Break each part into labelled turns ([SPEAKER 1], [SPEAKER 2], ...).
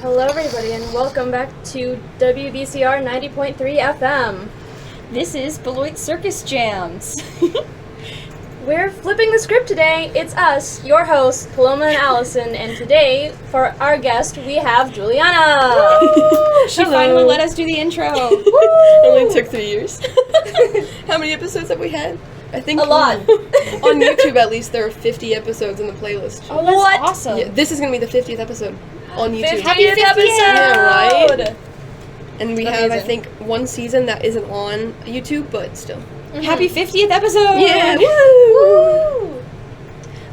[SPEAKER 1] Hello everybody and welcome back to WBCR 90.3 FM.
[SPEAKER 2] This is Beloit Circus Jams.
[SPEAKER 1] We're flipping the script today. It's us, your hosts, Paloma and Allison, and today, for our guest, we have Julianna.
[SPEAKER 2] She finally let us do the intro.
[SPEAKER 3] Only took 3 years. How many episodes have we had? I think
[SPEAKER 1] a lot.
[SPEAKER 3] On YouTube, at least, there are 50 episodes in the playlist.
[SPEAKER 2] Oh, that's awesome.
[SPEAKER 3] Yeah, this is going to be the 50th episode on YouTube.
[SPEAKER 1] 50th episode!
[SPEAKER 3] Yeah, right? And we have, I
[SPEAKER 2] Amazing.
[SPEAKER 3] think, one season that isn't on YouTube, but still.
[SPEAKER 1] Mm-hmm.
[SPEAKER 2] Happy 50th episode!
[SPEAKER 3] Yeah!
[SPEAKER 1] Woo!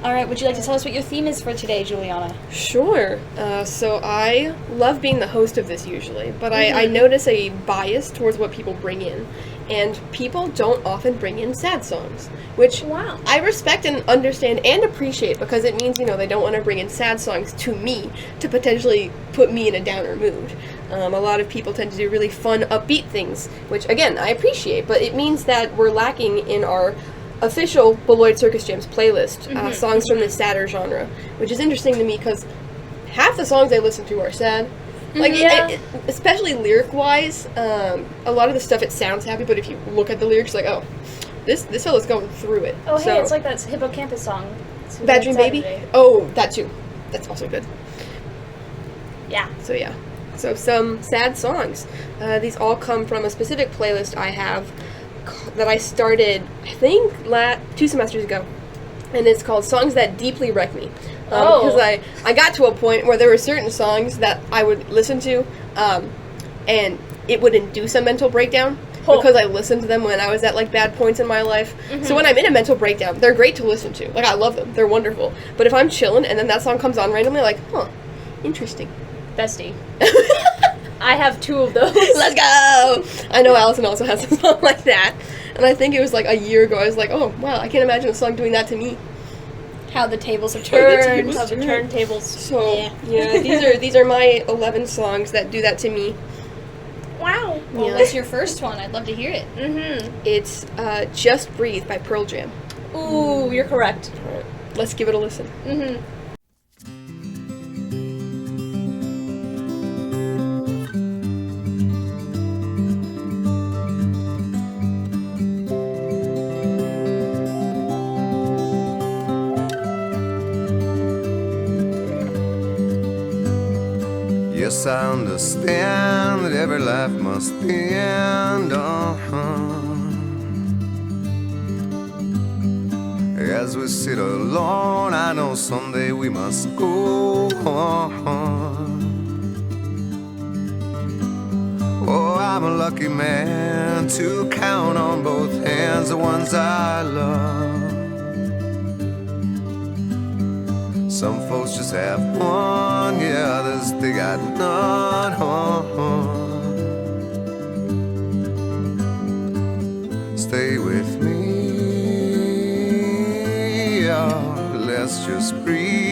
[SPEAKER 2] Alright, would you like to tell us what your theme is for today, Julianna?
[SPEAKER 3] Sure. So I love being the host of this usually, but I notice a bias towards what people bring in. And people don't often bring in sad songs, which
[SPEAKER 1] Wow.
[SPEAKER 3] I respect and understand and appreciate because it means, they don't want to bring in sad songs to me to potentially put me in a downer mood. A lot of people tend to do really fun, upbeat things, which, again, I appreciate, but it means that we're lacking in our official Beloit Circus Jams playlist, songs from the sadder genre, which is interesting to me because half the songs I listen to are sad. Like, especially lyric-wise, a lot of the stuff, it sounds happy, but if you look at the lyrics, like, oh, this fellow's going through it.
[SPEAKER 1] Oh,
[SPEAKER 3] so,
[SPEAKER 1] hey, it's like that Hippocampus song. It's
[SPEAKER 3] Bad Dream Baby?
[SPEAKER 1] Saturday.
[SPEAKER 3] Oh, that too. That's also good.
[SPEAKER 1] Yeah.
[SPEAKER 3] So, yeah. So, some sad songs. These all come from a specific playlist I have that I started, I think, 2 semesters ago. And it's called Songs That Deeply Wreck Me. Because I got to a point where there were certain songs that I would listen to, and it would induce a mental breakdown because I listened to them when I was at, like, bad points in my life. So when I'm in a mental breakdown, they're great to listen to. Like, I love them. They're wonderful. But if I'm chilling and then that song comes on randomly, like, huh, interesting.
[SPEAKER 1] Bestie. I have 2 of those.
[SPEAKER 3] Let's go! I know Allison also has a song like that. And I think it was like a year ago, I was like, oh, wow, I can't imagine a song doing that to me.
[SPEAKER 2] How the tables have turned.
[SPEAKER 1] How the turntables.
[SPEAKER 3] So, yeah, these are my 11 songs that do that to me.
[SPEAKER 1] Wow.
[SPEAKER 2] Well, what's your first one? I'd love to hear it.
[SPEAKER 3] It's Just Breathe by Pearl Jam.
[SPEAKER 1] Ooh, you're correct.
[SPEAKER 3] All right, let's give it a listen.
[SPEAKER 4] Yes, I understand that every life must end. As we sit alone, I know someday we must go on. Oh, I'm a lucky man to count on both hands the ones I love. Some folks just have one, yeah, others they got none. Stay with me, oh, let's just breathe.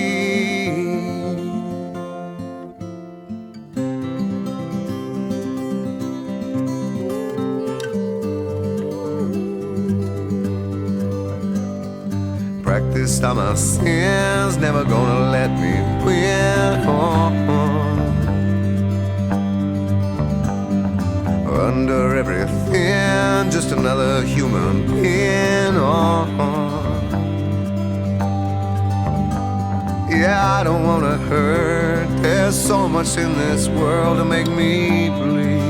[SPEAKER 4] Practiced on my sins, never gonna let me win. Under everything, just another human being. Yeah, I don't wanna hurt. There's so much in this world to make me bleed.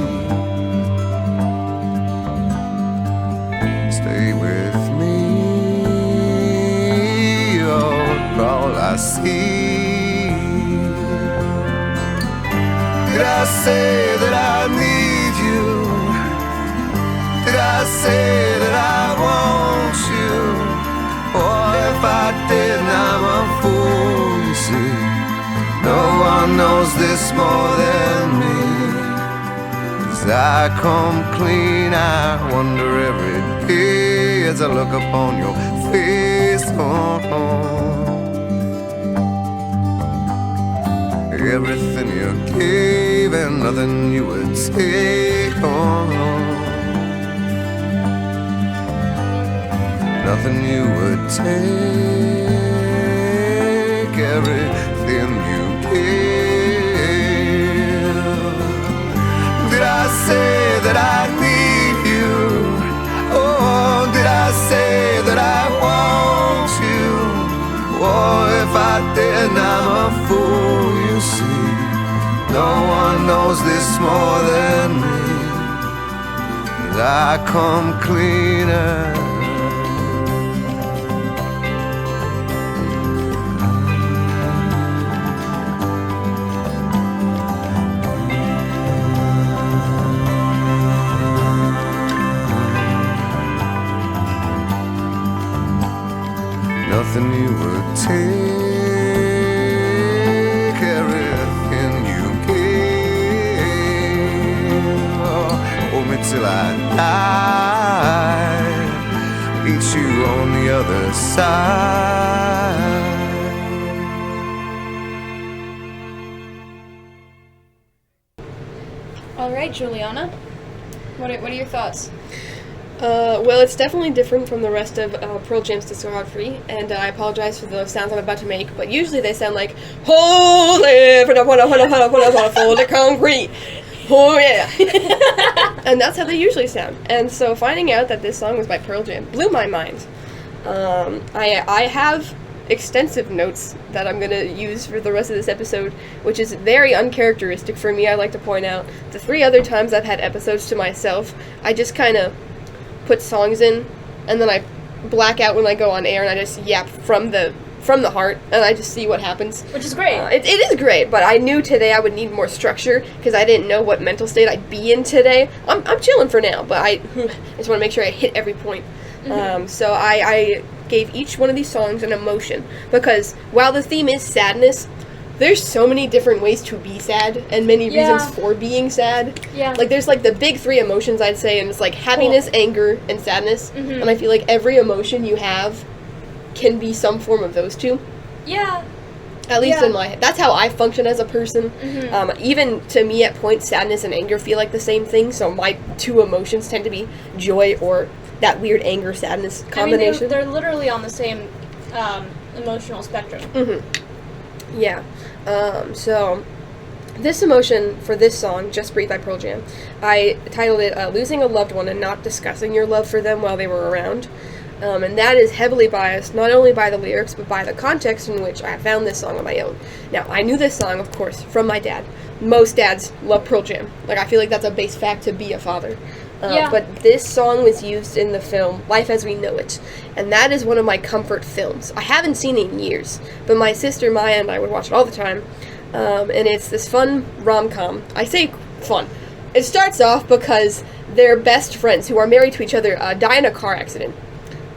[SPEAKER 4] Stay with me, all I see. Did I say that I need you? Did I say that I want you? Or if I didn't, I'm a fool, you see. No one knows this more than me. As I come clean, I wonder every day as I look upon your face. Everything you gave and nothing you would take on. Nothing you would take. Everything you gave. knows this more than me, 'cause I come cleaner. Nothing you would take, everything you gave. Oh, hold me till I die, meet you on the other side.
[SPEAKER 2] All right, Juliana. What are your thoughts?
[SPEAKER 3] Well, it's definitely different from the rest of Pearl Jam's discography, and I apologize for the sounds I'm about to make, but usually they sound like, holy, for the concrete, oh yeah. And that's how they usually sound. And so finding out that this song was by Pearl Jam blew my mind. I have extensive notes that I'm going to use for the rest of this episode, which is very uncharacteristic for me, I like to point out. The 3 other times I've had episodes to myself, I just kind of put songs in, and then I black out when I go on air, and I just yap from the heart, and I just see what happens.
[SPEAKER 1] Which is great.
[SPEAKER 3] It is great, but I knew today I would need more structure, because I didn't know what mental state I'd be in today. I'm chilling for now, but I just want to make sure I hit every point.
[SPEAKER 1] Mm-hmm.
[SPEAKER 3] So I gave each one of these songs an emotion, because while the theme is sadness, there's so many different ways to be sad, and many reasons for being sad.
[SPEAKER 1] Yeah.
[SPEAKER 3] Like, there's, like, the big 3 emotions, I'd say, and it's, like, happiness, anger, and sadness.
[SPEAKER 1] Mm-hmm.
[SPEAKER 3] And I feel like every emotion you have can be some form of those 2.
[SPEAKER 1] Yeah.
[SPEAKER 3] At least in my head. That's how I function as a person.
[SPEAKER 1] Mm-hmm.
[SPEAKER 3] Even to me, at points, sadness and anger feel like the same thing, so my 2 emotions tend to be joy or that weird anger-sadness combination.
[SPEAKER 1] I mean, they're literally on the same emotional spectrum.
[SPEAKER 3] Mm-hmm. Yeah. So this emotion for this song, Just Breathe by Pearl Jam, I titled it Losing a Loved One and Not Discussing Your Love for Them While They Were Around. And that is heavily biased, not only by the lyrics, but by the context in which I found this song on my own. Now, I knew this song, of course, from my dad. Most dads love Pearl Jam. Like, I feel like that's a base fact to be a father. But this song was used in the film Life as We Know It, and that is one of my comfort films. I haven't seen it in years, but my sister Maya and I would watch it all the time, and it's this fun rom-com. I say fun. It starts off because their best friends, who are married to each other, die in a car accident,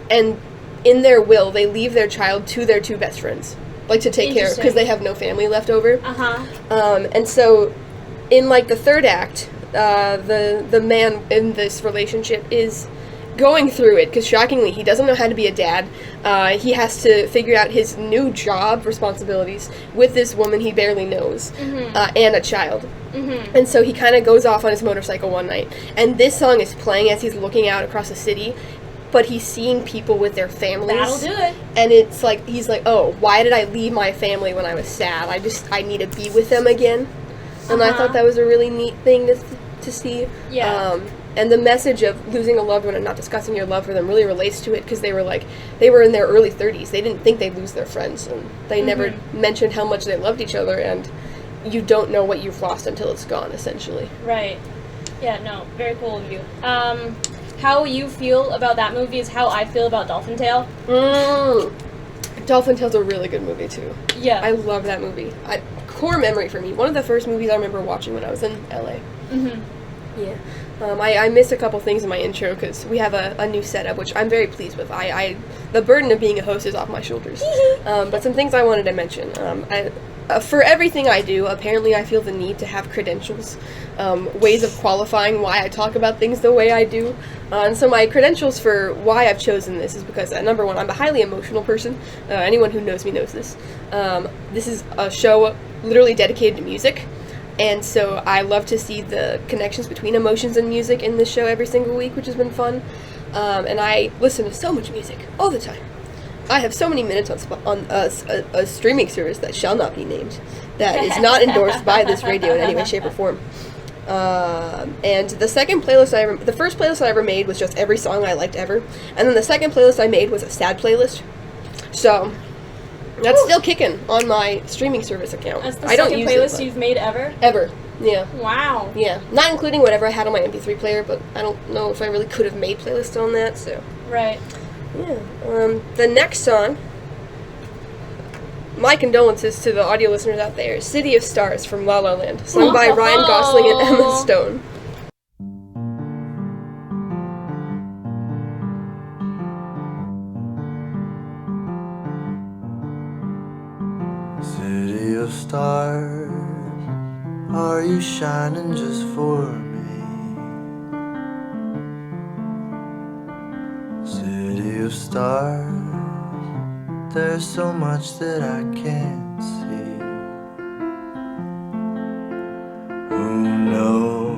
[SPEAKER 3] and in their will, they leave their child to their 2 best friends, like, to take care, because they have no family left over. And so, in, like, the 3rd act, the man in this relationship is going through it, because shockingly, he doesn't know how to be a dad. He has to figure out his new job responsibilities with this woman he barely knows, and a child. And so he kind of goes off on his motorcycle one night, and this song is playing as he's looking out across the city, but he's seeing people with their families.
[SPEAKER 1] That'll do it.
[SPEAKER 3] And it's like, he's like, oh, why did I leave my family when I was sad? I need to be with them again. And I thought that was a really neat thing to see.
[SPEAKER 1] Yeah.
[SPEAKER 3] And the message of losing a loved one and not discussing your love for them really relates to it, because they were in their early 30s. They didn't think they'd lose their friends, and they never mentioned how much they loved each other, and you don't know what you've lost until it's gone, essentially.
[SPEAKER 1] Right. Yeah, no, very cool of you. How you feel about that movie is how I feel about Dolphin Tale.
[SPEAKER 3] Dolphin Tale's a really good movie, too.
[SPEAKER 1] Yeah.
[SPEAKER 3] I love that movie. Core memory for me. One of the first movies I remember watching when I was in LA. Yeah. I missed a couple things in my intro because we have a new setup, which I'm very pleased with. The burden of being a host is off my shoulders. But some things I wanted to mention. For everything I do, apparently I feel the need to have credentials, ways of qualifying why I talk about things the way I do. And so my credentials for why I've chosen this is because, number one, I'm a highly emotional person. Anyone who knows me knows this. This is a show literally dedicated to music. And so I love to see the connections between emotions and music in this show every single week, which has been fun. And I listen to so much music all the time. I have so many minutes on a streaming service that shall not be named, that is not endorsed by this radio in any way, shape, or form. And the first playlist I ever made was just every song I liked ever, and then the second playlist I made was a sad playlist. So That's still kicking on my streaming service account.
[SPEAKER 1] That's the
[SPEAKER 3] I don't
[SPEAKER 1] second
[SPEAKER 3] use
[SPEAKER 1] playlist
[SPEAKER 3] it,
[SPEAKER 1] you've made ever?
[SPEAKER 3] ever. Yeah.
[SPEAKER 1] Wow.
[SPEAKER 3] Yeah. Not including whatever I had on my MP3 player, but I don't know if I really could have made playlists on that, so.
[SPEAKER 1] Right.
[SPEAKER 3] Yeah. The next song, my condolences to the audio listeners out there, City of Stars from La La Land, sung by Ryan Gosling and Emma Stone.
[SPEAKER 4] City of stars, are you shining just for me? City of stars, there's so much that I can't see. Who knows?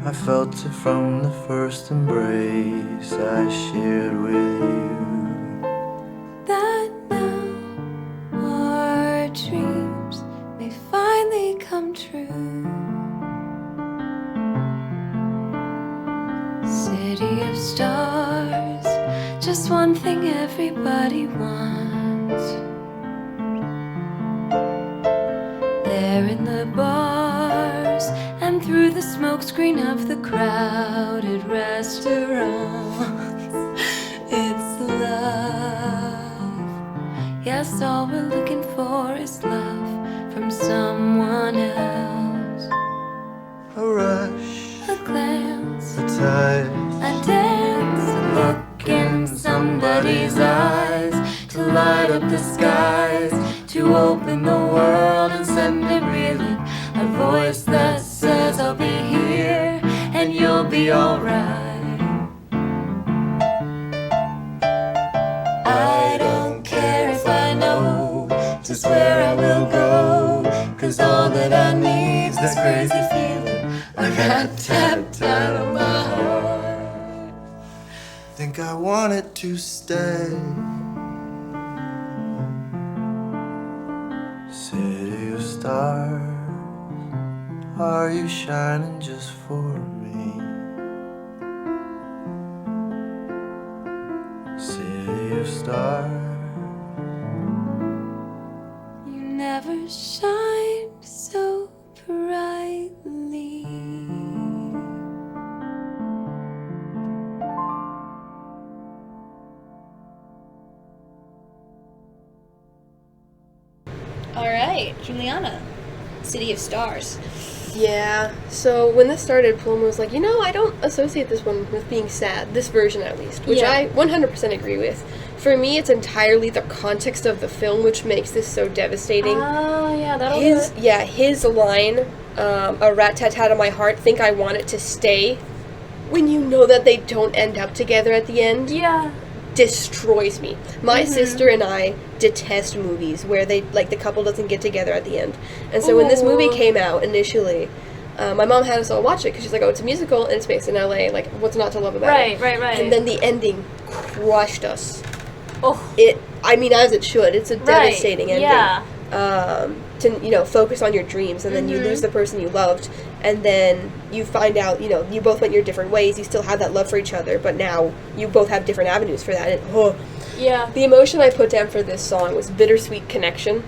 [SPEAKER 4] I felt it from the first embrace I shared with you.
[SPEAKER 5] That now our dreams may finally come true. City of stars, just one thing everybody wants. There in the bars and through the smokescreen of the crowded restaurants, it's love. Yes, all we're looking for is love from someone else.
[SPEAKER 4] A rush,
[SPEAKER 5] A glance,
[SPEAKER 4] a touch,
[SPEAKER 5] a dance, a look in somebody's eyes to light up the skies, to open the world and send it reeling. A voice that says I'll be here and you'll be alright. I don't care if I know just where I will go, 'cause all that I need's this crazy feeling I got tapped out of my heart.
[SPEAKER 4] think I wanted to stay. City of stars, are you shining just for me? City of stars,
[SPEAKER 5] You never shined so brightly.
[SPEAKER 2] Alright, Julianna. City of Stars.
[SPEAKER 3] Yeah, so when this started, Paloma was like, I don't associate this one with being sad, this version at least, which
[SPEAKER 1] Yeah.
[SPEAKER 3] I 100% agree with. For me, it's entirely the context of the film which makes this so devastating.
[SPEAKER 1] Oh, yeah, that'll do it.
[SPEAKER 3] His line, a rat-tat-tat on my heart, think I want it to stay, when you know that they don't end up together at the end,
[SPEAKER 1] Yeah.
[SPEAKER 3] destroys me. My sister and I detest movies where the couple doesn't get together at the end. And so when this movie
[SPEAKER 1] Ooh.
[SPEAKER 3] came out initially, my mom had us all watch it because she's like, oh, it's a musical and it's based in LA, like, what's not to love about it?
[SPEAKER 1] Right.
[SPEAKER 3] And then the ending crushed us.
[SPEAKER 1] Oh.
[SPEAKER 3] As it should. It's a devastating ending.
[SPEAKER 1] Yeah.
[SPEAKER 3] To focus on your dreams, and then you lose the person you loved, and then you find out you both went your different ways. You still have that love for each other, but now you both have different avenues for that. And
[SPEAKER 1] Yeah.
[SPEAKER 3] the emotion I put down for this song was bittersweet connection.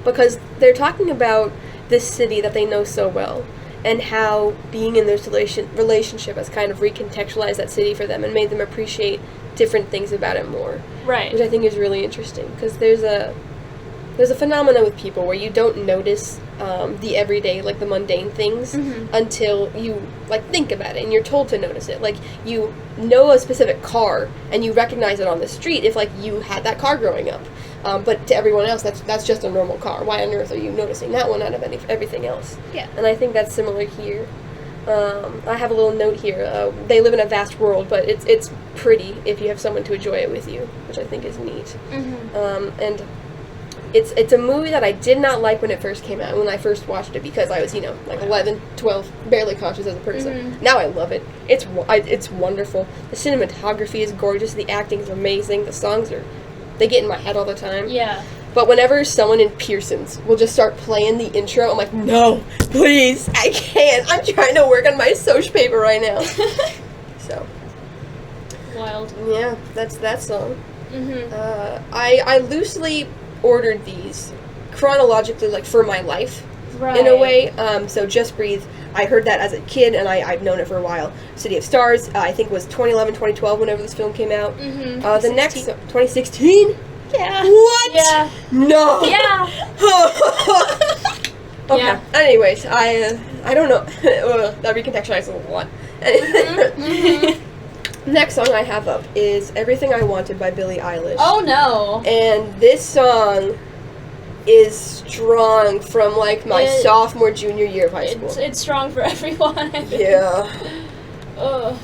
[SPEAKER 3] Because they're talking about this city that they know so well, and how being in this relationship has kind of recontextualized that city for them and made them appreciate different things about it more.
[SPEAKER 1] Right.
[SPEAKER 3] Which I think is really interesting, because there's a phenomena with people where you don't notice the everyday, like the mundane things, until you think about it and you're told to notice it. Like, you know a specific car and you recognize it on the street if you had that car growing up. But to everyone else, that's just a normal car. Why on earth are you noticing that one out of everything else?
[SPEAKER 2] Yeah.
[SPEAKER 3] And I think that's similar here. I have a little note here. They live in a vast world, but it's pretty if you have someone to enjoy it with you, which I think is neat. And it's a movie that I did not like when it first came out, when I first watched it, because I was 11, 12, barely conscious as a person. Now I love it. It's wonderful. The cinematography is gorgeous. The acting is amazing. The songs they get in my head all the time.
[SPEAKER 1] Yeah.
[SPEAKER 3] But whenever someone in Pearson's will just start playing the intro, I'm like, no, please, I can't. I'm trying to work on my social paper right now. So,
[SPEAKER 1] Wild.
[SPEAKER 3] yeah, that's that song. I loosely ordered these chronologically, like, for my life,
[SPEAKER 1] Right.
[SPEAKER 3] in a way. So Just Breathe, I heard that as a kid, and I've known it for a while. City of Stars, I think was 2011, 2012, whenever this film came out. The next, 2016?
[SPEAKER 2] Yeah.
[SPEAKER 3] What?
[SPEAKER 1] Yeah.
[SPEAKER 3] No.
[SPEAKER 1] Yeah.
[SPEAKER 3] Okay.
[SPEAKER 1] Yeah.
[SPEAKER 3] Anyways, I don't know. That recontextualizes a lot. Next song I have up is Everything I Wanted by Billie Eilish.
[SPEAKER 1] Oh no.
[SPEAKER 3] And this song is strong from, like, my sophomore, junior year of high school.
[SPEAKER 1] It's strong for everyone.
[SPEAKER 3] Yeah.
[SPEAKER 1] Ugh.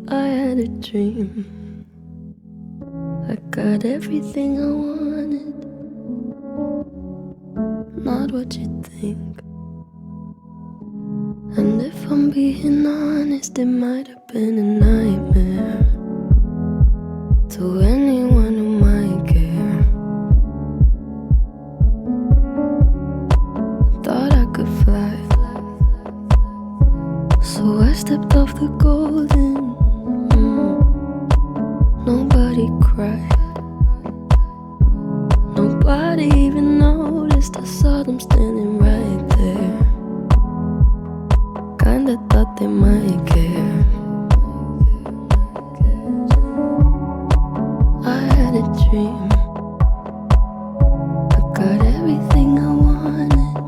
[SPEAKER 5] I had a dream. I got everything I wanted. Not what you think. And if I'm being honest, it might have been a nightmare to anyone who might care. Thought I could fly, so I stepped off the golden. Nobody cried. Nobody even noticed. I saw them standing right there. Kinda thought they might care. I had a dream. I got everything I wanted.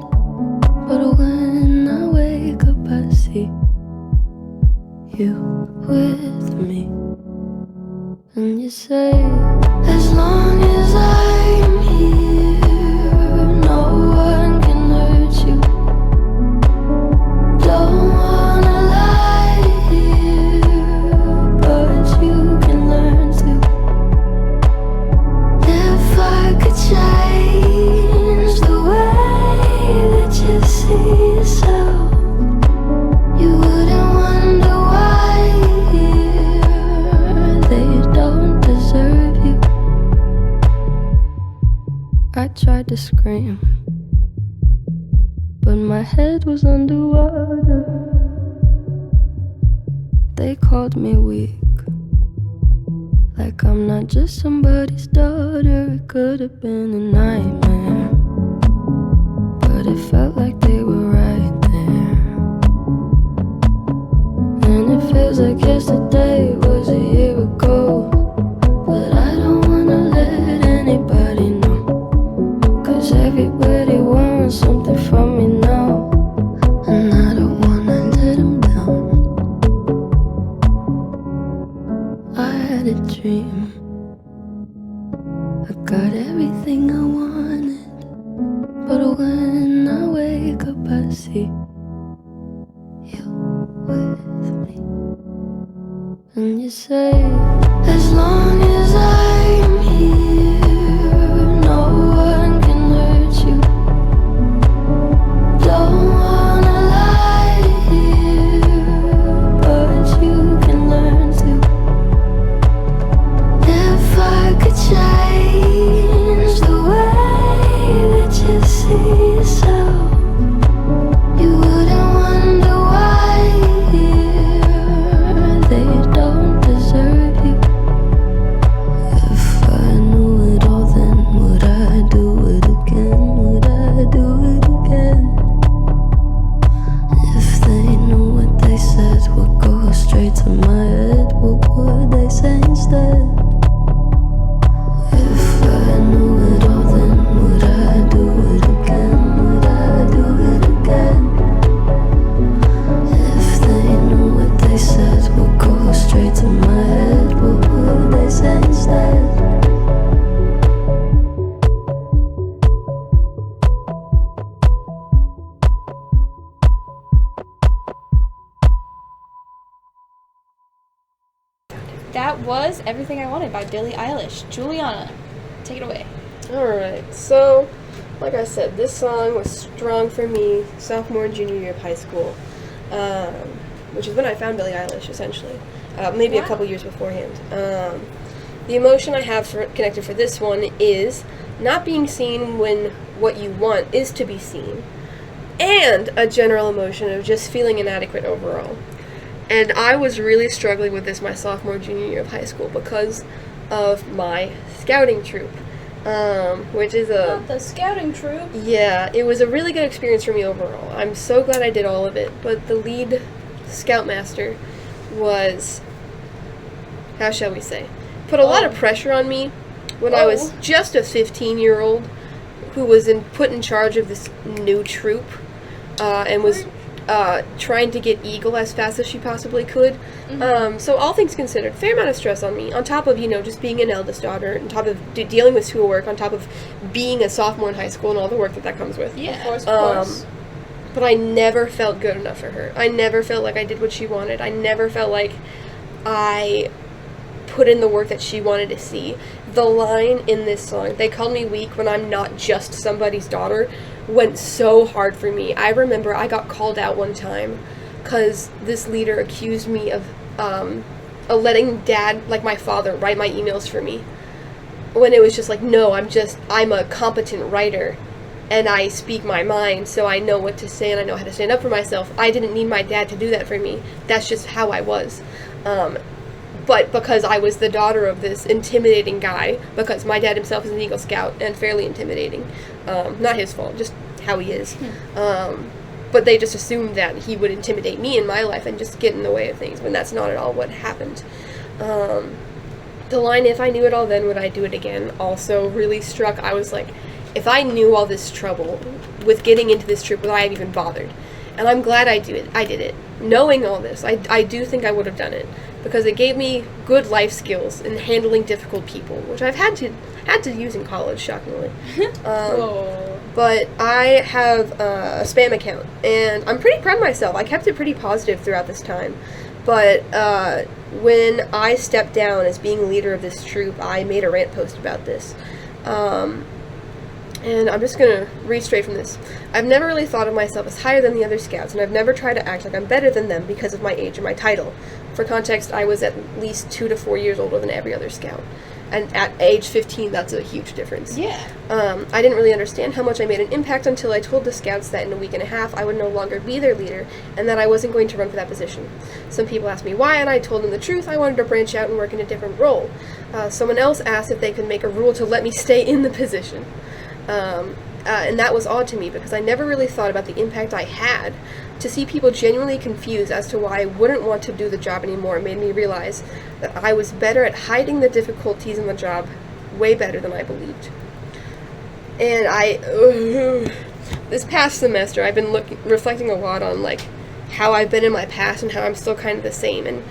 [SPEAKER 5] But when I wake up, I see you with me. And you say, as long as I'm here, no one can hurt you. Don't wanna lie here, but you can learn to. If I could change the way that you see yourself, you wouldn't wonder why they don't deserve you. I tried to scream, but my head was underwater. They called me weak, like I'm not just somebody's daughter. It could have been a nightmare, but it felt like they were right there. And it feels like yesterday was a year ago. But I don't wanna let anybody know, 'cause everybody wants something from me now, and I don't wanna let them down. I had a dream. I got everything I wanted. But when I wake up, I see you with me. And you say, as long as I'm here, no one can hurt you. Don't wanna lie here, but you can learn to. If I could change the way that you see yourself, you wouldn't wonder why they don't deserve you. If I knew it all, then would I do it again? Would I do it again? If they knew what they said would go straight to my head, what would they say instead? If I knew it all, then would I do it again? Would I do it again? If they knew what they said would go straight to my head, what would they say instead?
[SPEAKER 2] That was Everything I Wanted by Billie Eilish. Julianna, take it away.
[SPEAKER 3] Alright, so, like I said, this song was strong for me sophomore and junior year of high school, which is when I found Billie Eilish, essentially. maybe a
[SPEAKER 1] Wow.
[SPEAKER 3] couple years beforehand. The emotion I have connected for this one is not being seen when what you want is to be seen, and a general emotion of just feeling inadequate overall. And I was really struggling with this my sophomore, junior year of high school because of my scouting troop, which is a...
[SPEAKER 1] The scouting troop.
[SPEAKER 3] Yeah, it was a really good experience for me overall. I'm so glad I did all of it, but the lead scoutmaster was, how shall we say, put a lot of pressure on me when I was just a 15-year-old who was put in charge of this new troop, and was trying to get Eagle as fast as she possibly could. So all things considered, fair amount of stress on me, on top of, just being an eldest daughter, on top of dealing with schoolwork, on top of being a sophomore in high school and all the work that comes with.
[SPEAKER 2] Yeah.
[SPEAKER 1] Of course.
[SPEAKER 3] But I never felt good enough for her. I never felt like I did what she wanted. I never felt like I put in the work that she wanted to see. The line in this song, "They call me weak when I'm not just somebody's daughter," went so hard for me. I remember I got called out one time because this leader accused me of letting dad, like my father, write my emails for me. When it was just like, no, I'm a competent writer and I speak my mind, so I know what to say and I know how to stand up for myself. I didn't need my dad to do that for me. That's just how I was. But because I was the daughter of this intimidating guy, because my dad himself is an Eagle Scout and fairly intimidating, not his fault, just how he is. But they just assumed that he would intimidate me in my life and just get in the way of things, when that's not at all what happened. The line, "If I knew it all then, would I do it again?" also really struck. I was like, if I knew all this trouble with getting into this troop, would I have even bothered? And I'm glad I did it. Knowing all this, I do think I would have done it, because it gave me good life skills in handling difficult people, which I've had to use in college, shockingly. But I have a spam account, and I'm pretty proud of myself. I kept it pretty positive throughout this time. But when I stepped down as being leader of this troop, I made a rant post about this. And I'm just going to read straight from this. "I've never really thought of myself as higher than the other scouts, and I've never tried to act like I'm better than them because of my age and my title. For context, I was at least 2 to 4 years older than every other scout. And at age 15, that's a huge difference.
[SPEAKER 2] Yeah.
[SPEAKER 3] I didn't really understand how much I made an impact until I told the scouts that in a week and a half I would no longer be their leader and that I wasn't going to run for that position. Some people asked me why, and I told them the truth. I wanted to branch out and work in a different role. Someone else asked if they could make a rule to let me stay in the position. And that was odd to me because I never really thought about the impact I had. To see people genuinely confused as to why I wouldn't want to do the job anymore made me realize that I was better at hiding the difficulties in the job, way better than I believed. And this past semester, I've been reflecting a lot on how I've been in my past and how I'm still kind of the same. And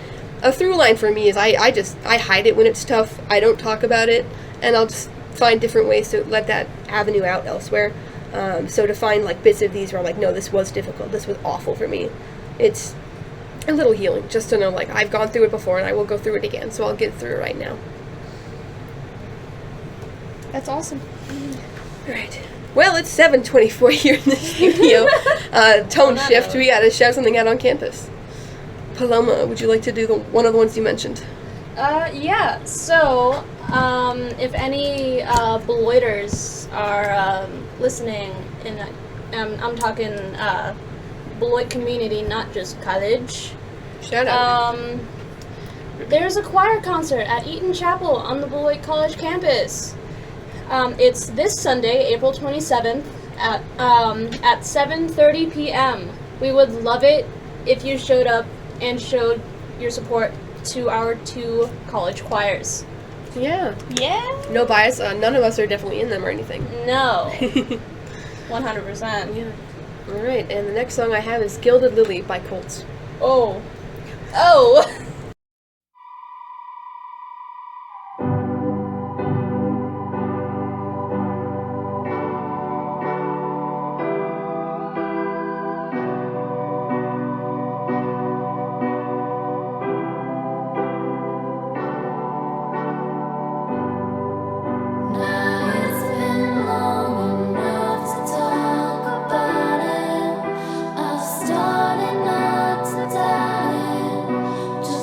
[SPEAKER 3] a through line for me is I hide it when it's tough. I don't talk about it, and I'll just find different ways to let that avenue out elsewhere. So to find bits of these where I'm like, no, this was difficult, this was awful for me, it's a little healing just to know I've gone through it before and I will go through it again, so I'll get through it right now.
[SPEAKER 2] That's awesome.
[SPEAKER 3] Alright. Well, it's 7:24 here in the studio. Tone shift, we gotta shout something out on campus. Paloma, would you like to do one of the ones you mentioned?
[SPEAKER 1] Yeah, so, if any Beloiters are listening, I'm talking Beloit community, not just college.
[SPEAKER 3] Shout out.
[SPEAKER 1] There's a choir concert at Eaton Chapel on the Beloit College campus. It's this Sunday, April 27th at 7:30 p.m. We would love it if you showed up and showed your support to our 2 college choirs.
[SPEAKER 3] Yeah.
[SPEAKER 2] Yeah.
[SPEAKER 3] No bias. None of us are definitely in them or anything.
[SPEAKER 1] No. 100%.
[SPEAKER 3] Yeah. All right. And the next song I have is "Gilded Lily" by Colts.
[SPEAKER 1] Oh.
[SPEAKER 5] Now it's been long enough to talk about it. I've started not to doubt it.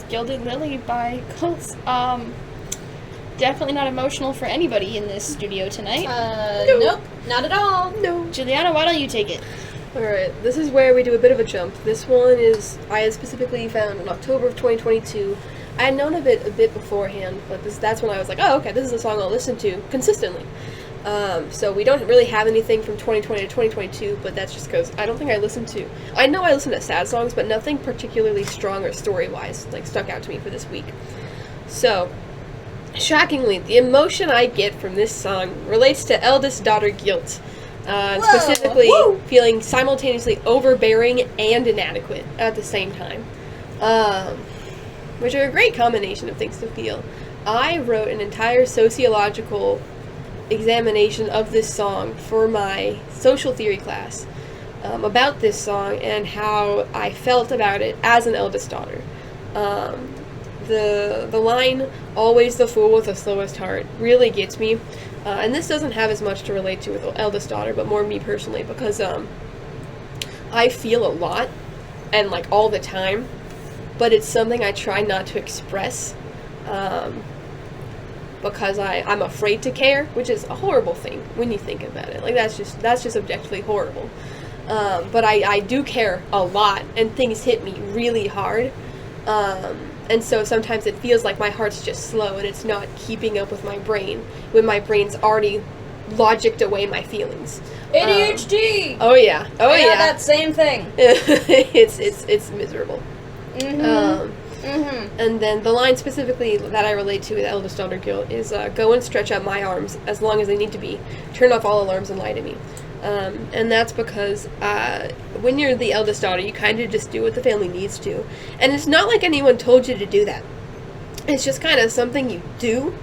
[SPEAKER 2] Gilded Lily by Ghost. Definitely not emotional for anybody in this studio tonight.
[SPEAKER 1] Nope, not at all.
[SPEAKER 3] No.
[SPEAKER 2] Juliana, why don't you take it?
[SPEAKER 3] Alright, this is where we do a bit of a jump. This one is, I had specifically found in October of 2022. I had known of it a bit beforehand, but that's when I was like, oh, okay, this is a song I'll listen to consistently. So we don't really have anything from 2020 to 2022, but that's just because I don't think I listened to... I know I listened to sad songs, but nothing particularly strong or story-wise, like, stuck out to me for this week. So, shockingly, the emotion I get from this song relates to eldest daughter guilt. Specifically, feeling simultaneously overbearing and inadequate at the same time. Which are a great combination of things to feel. I wrote an entire sociological examination of this song for my social theory class about this song and how I felt about it as an eldest daughter. The line, always the fool with the slowest heart, really gets me. And this doesn't have as much to relate to with the eldest daughter, but more me personally, because I feel a lot, and like all the time, but it's something I try not to express, because I'm afraid to care, which is a horrible thing when you think about it. Like, that's just objectively horrible. But I do care a lot, and things hit me really hard. And so sometimes it feels like my heart's just slow and it's not keeping up with my brain when my brain's already logicked away my feelings.
[SPEAKER 1] ADHD!
[SPEAKER 3] Oh yeah.
[SPEAKER 1] I got that same thing.
[SPEAKER 3] it's miserable.
[SPEAKER 1] Mm-hmm.
[SPEAKER 3] And then the line specifically that I relate to with eldest daughter guilt is, go and stretch out my arms as long as they need to be. Turn off all alarms and lie to me. And that's because when you're the eldest daughter, you kind of just do what the family needs to. And it's not like anyone told you to do that. It's just kind of something you do,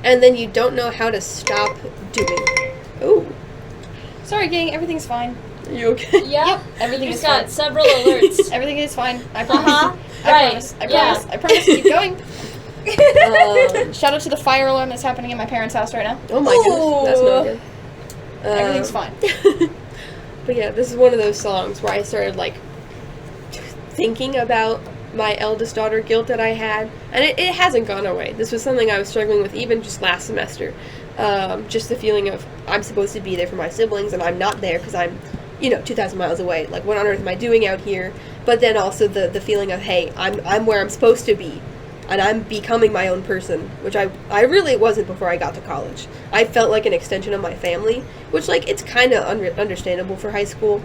[SPEAKER 3] and then you don't know how to stop doing. Ooh.
[SPEAKER 2] Sorry, gang, everything's fine.
[SPEAKER 3] Are you okay?
[SPEAKER 1] Yep.
[SPEAKER 2] Everything
[SPEAKER 1] You've
[SPEAKER 2] is
[SPEAKER 1] got
[SPEAKER 2] fine.
[SPEAKER 1] several alerts.
[SPEAKER 2] Everything is fine. I promise.
[SPEAKER 1] Uh-huh.
[SPEAKER 2] I promise. I promise. Keep going. Shout out to the fire alarm that's happening in my parents' house right now.
[SPEAKER 3] Oh my goodness, that's not good.
[SPEAKER 2] Everything's fine.
[SPEAKER 3] But yeah, this is one of those songs where I started, like, thinking about my eldest daughter guilt that I had, and it hasn't gone away. This was something I was struggling with even just last semester. Just the feeling of, I'm supposed to be there for my siblings, and I'm not there because I'm, 2,000 miles away. Like, what on earth am I doing out here? But then also the feeling of, hey, I'm where I'm supposed to be, and I'm becoming my own person, which I really wasn't before I got to college. I felt like an extension of my family, which, like, it's kind of understandable for high school,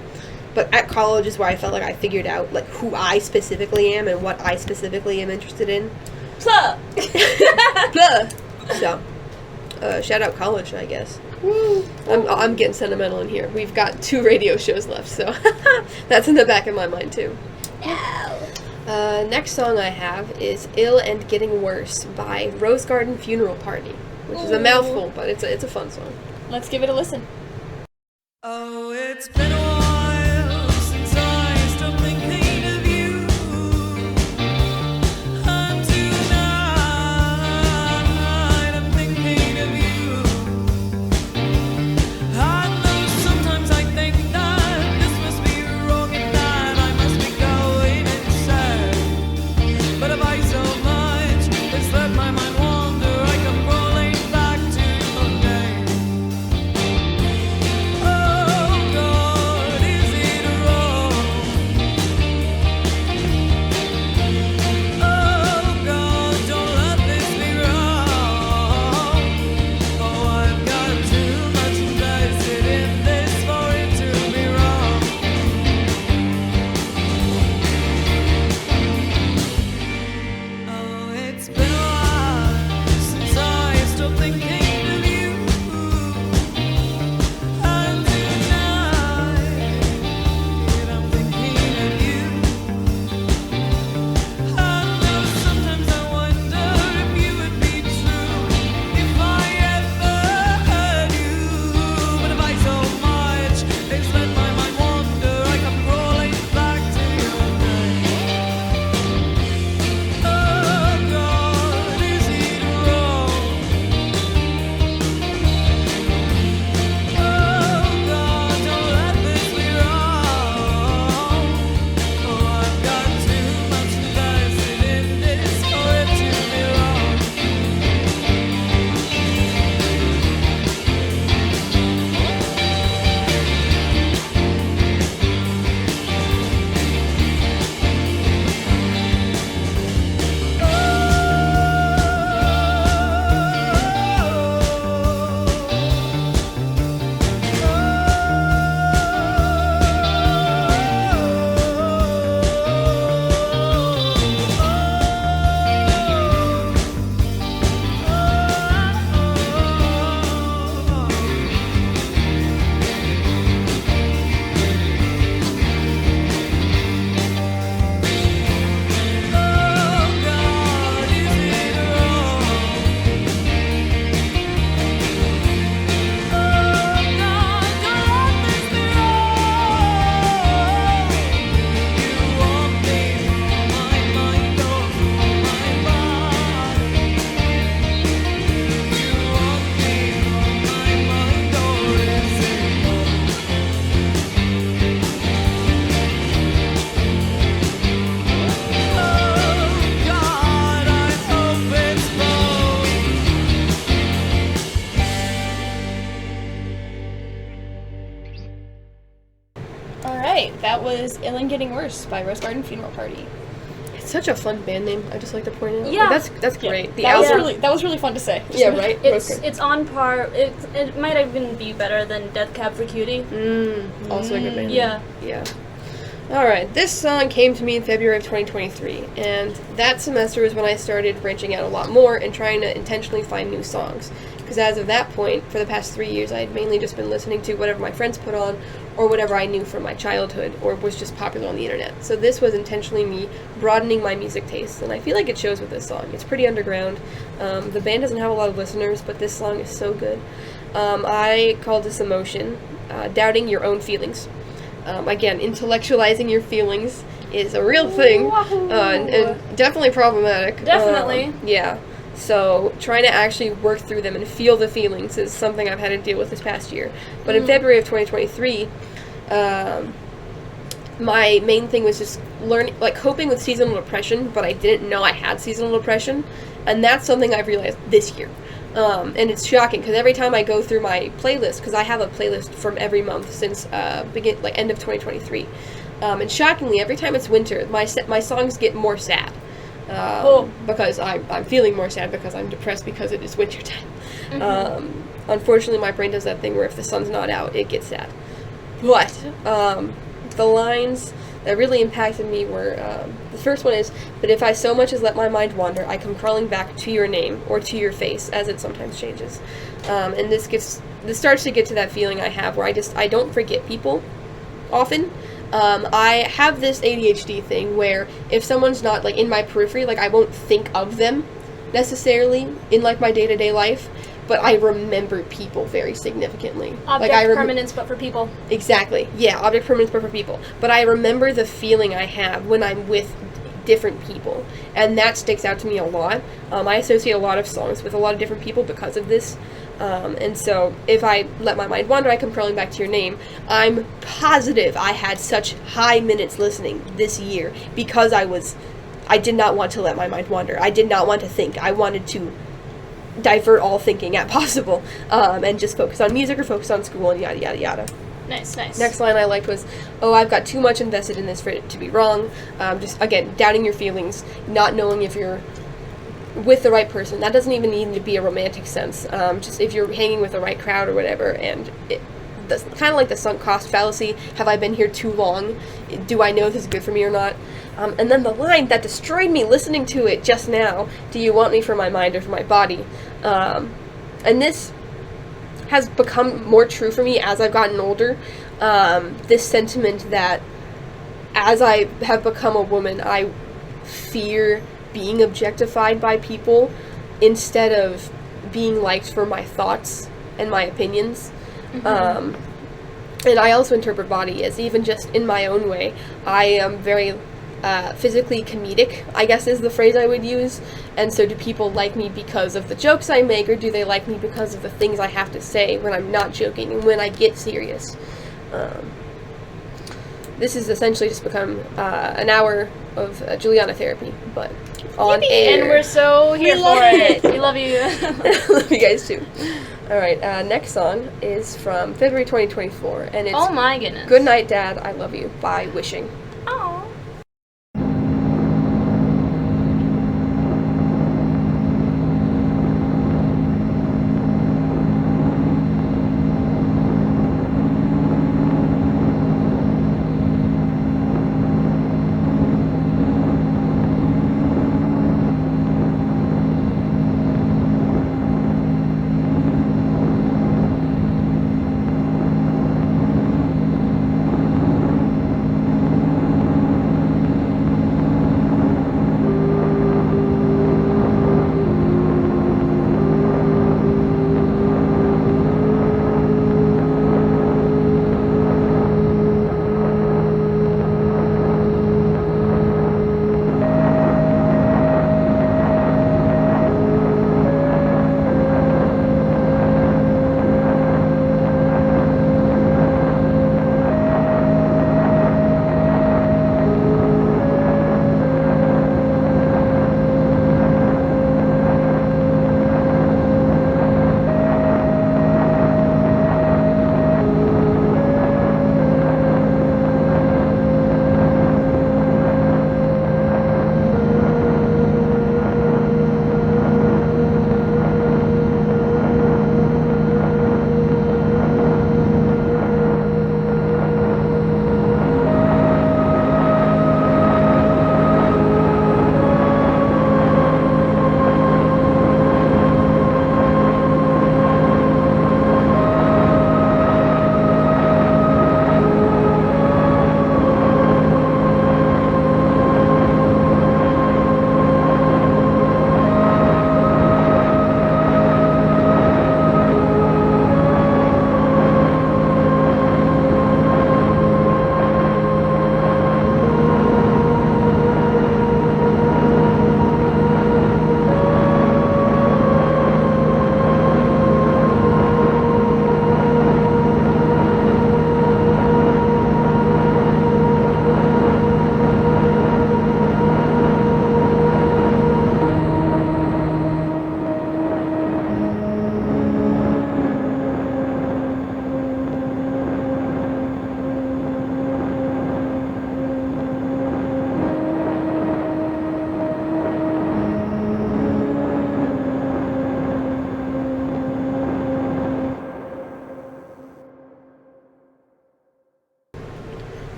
[SPEAKER 3] but at college is where I felt like I figured out, like, who I specifically am and what I specifically am interested in.
[SPEAKER 1] Blah.
[SPEAKER 3] Blah. So, shout out college, I guess. I'm getting sentimental in here. We've got 2 radio shows left, so that's in the back of my mind, too. Next song I have is Ill and Getting Worse by Rose Garden Funeral Party, which is a mouthful, but it's a fun song.
[SPEAKER 2] Let's give it a listen.
[SPEAKER 5] Oh, it's been a while since I stopped thinking of you. And tonight I'm thinking of you. I know sometimes I think that this must be wrong and that I must be going insane. But if I so much, it's let my mind wander. I come rolling back to your name. Oh God, is it wrong? Oh God, don't let this be wrong. Oh, I've got too much invested in this for it to be wrong. Oh, it's been a while since I stopped thinking of you. And tonight I'm thinking of you. I know sometimes I wonder if you would be true if I ever heard you. But if I so much, it's let my mind wander. I come crawling back to your name. Oh God, is it wrong?
[SPEAKER 2] was Ill and Getting Worse by Rose Garden Funeral Party.
[SPEAKER 3] It's such a fun band name. I just like to point out.
[SPEAKER 1] Yeah.
[SPEAKER 3] Like, that's great. The
[SPEAKER 2] That was
[SPEAKER 3] album.
[SPEAKER 2] really fun to say.
[SPEAKER 3] Yeah, right.
[SPEAKER 1] It's on par. It might even be better than Death Cab for Cutie.
[SPEAKER 3] Also a good band.
[SPEAKER 1] Yeah.
[SPEAKER 3] Yeah. All right. This song came to me in February of 2023, and that semester was when I started branching out a lot more and trying to intentionally find new songs. Because as of that point, for the past 3 years, I had mainly just been listening to whatever my friends put on, or whatever I knew from my childhood, or was just popular on the internet. So this was intentionally me broadening my music taste, and I feel like it shows with this song. It's pretty underground. The band doesn't have a lot of listeners, but this song is so good. I called this Emotion, Doubting Your Own Feelings. Again, intellectualizing your feelings is a real thing, and definitely problematic.
[SPEAKER 1] Definitely.
[SPEAKER 3] Yeah. So trying to actually work through them and feel the feelings is something I've had to deal with this past year. But in February of 2023, my main thing was just coping with seasonal depression, but I didn't know I had seasonal depression, and that's something I've realized this year. And it's shocking because every time I go through my playlist, because I have a playlist from every month since end of 2023, and shockingly, every time it's winter, my songs get more sad. Because I'm feeling more sad because I'm depressed because it is winter time. Unfortunately, my brain does that thing where if the sun's not out, it gets sad. But the lines that really impacted me were, the first one is, "But if I so much as let my mind wander, I come crawling back to your name, or to your face, as it sometimes changes." And this starts to get to that feeling I have where I don't forget people often. I have this ADHD thing where if someone's not, in my periphery, I won't think of them necessarily in, my day-to-day life, but I remember people very significantly.
[SPEAKER 1] Object permanence, but for people.
[SPEAKER 3] Exactly. Yeah, object permanence, but for people. But I remember the feeling I have when I'm with different people, and that sticks out to me a lot. I associate a lot of songs with a lot of different people because of this. And so if I let my mind wander, I come crawling back to your name. I'm positive I had such high minutes listening this year because I did not want to let my mind wander. I did not want to think. I wanted to divert all thinking at possible, and just focus on music or focus on school and yada yada yada.
[SPEAKER 1] Nice.
[SPEAKER 3] Next line I liked was, "Oh, I've got too much invested in this for it to be wrong." Just, again, doubting your feelings, not knowing if you're with the right person. That doesn't even need to be a romantic sense. Just if you're hanging with the right crowd or whatever, and that's kind of like the sunk cost fallacy. Have I been here too long? Do I know if this is good for me or not? And then the line that destroyed me listening to it just now, "Do you want me for my mind or for my body?" And this has become more true for me as I've gotten older. This sentiment that as I have become a woman, I fear being objectified by people instead of being liked for my thoughts and my opinions. And I also interpret body as, even just in my own way, I am very physically comedic, I guess is the phrase I would use. And so do people like me because of the jokes I make, or do they like me because of the things I have to say when I'm not joking and when I get serious? This has essentially just become an hour of Julianna therapy, but on air.
[SPEAKER 1] And we're so here for it. We love you.
[SPEAKER 3] Love you guys too. All right, next song is from February 2024, and it's
[SPEAKER 1] Oh my goodness.
[SPEAKER 3] "Good Night, Dad, I Love You" by Wishing.
[SPEAKER 1] Aw.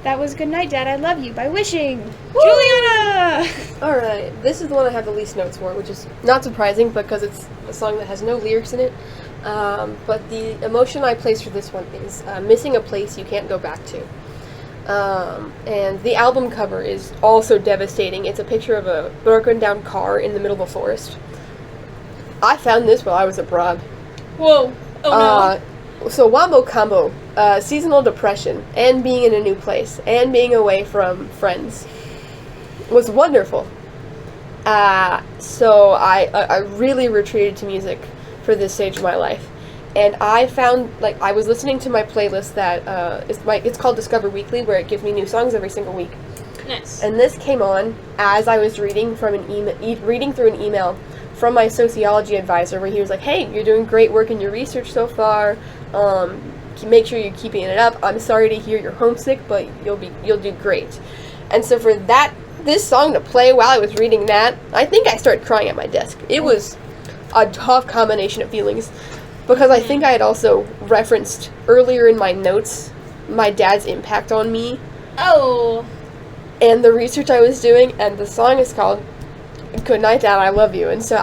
[SPEAKER 2] That was Good Night, Dad, I Love You by Wishing. Julianna!
[SPEAKER 3] Alright, this is the one I have the least notes for, which is not surprising because it's a song that has no lyrics in it. But the emotion I place for this one is missing a place you can't go back to. And the album cover is also devastating. It's a picture of a broken down car in the middle of a forest. I found this while I was abroad.
[SPEAKER 1] Whoa. Oh no.
[SPEAKER 3] So Wombo Combo, seasonal depression, and being in a new place, and being away from friends was wonderful. So I really retreated to music for this stage of my life. And I found, like, I was listening to my playlist that it's called Discover Weekly, where it gives me new songs every single week.
[SPEAKER 1] Nice.
[SPEAKER 3] And this came on as I was reading through an email from my sociology advisor, where he was like, "Hey, you're doing great work in your research so far. Make sure you're keeping it up. I'm sorry to hear you're homesick, but you'll do great." And so for this song to play while I was reading that, I think I started crying at my desk. It was a tough combination of feelings, because I think I had also referenced earlier in my notes my dad's impact on me.
[SPEAKER 1] Oh.
[SPEAKER 3] And the research I was doing, and the song is called Good Night, Dad, I Love You. And so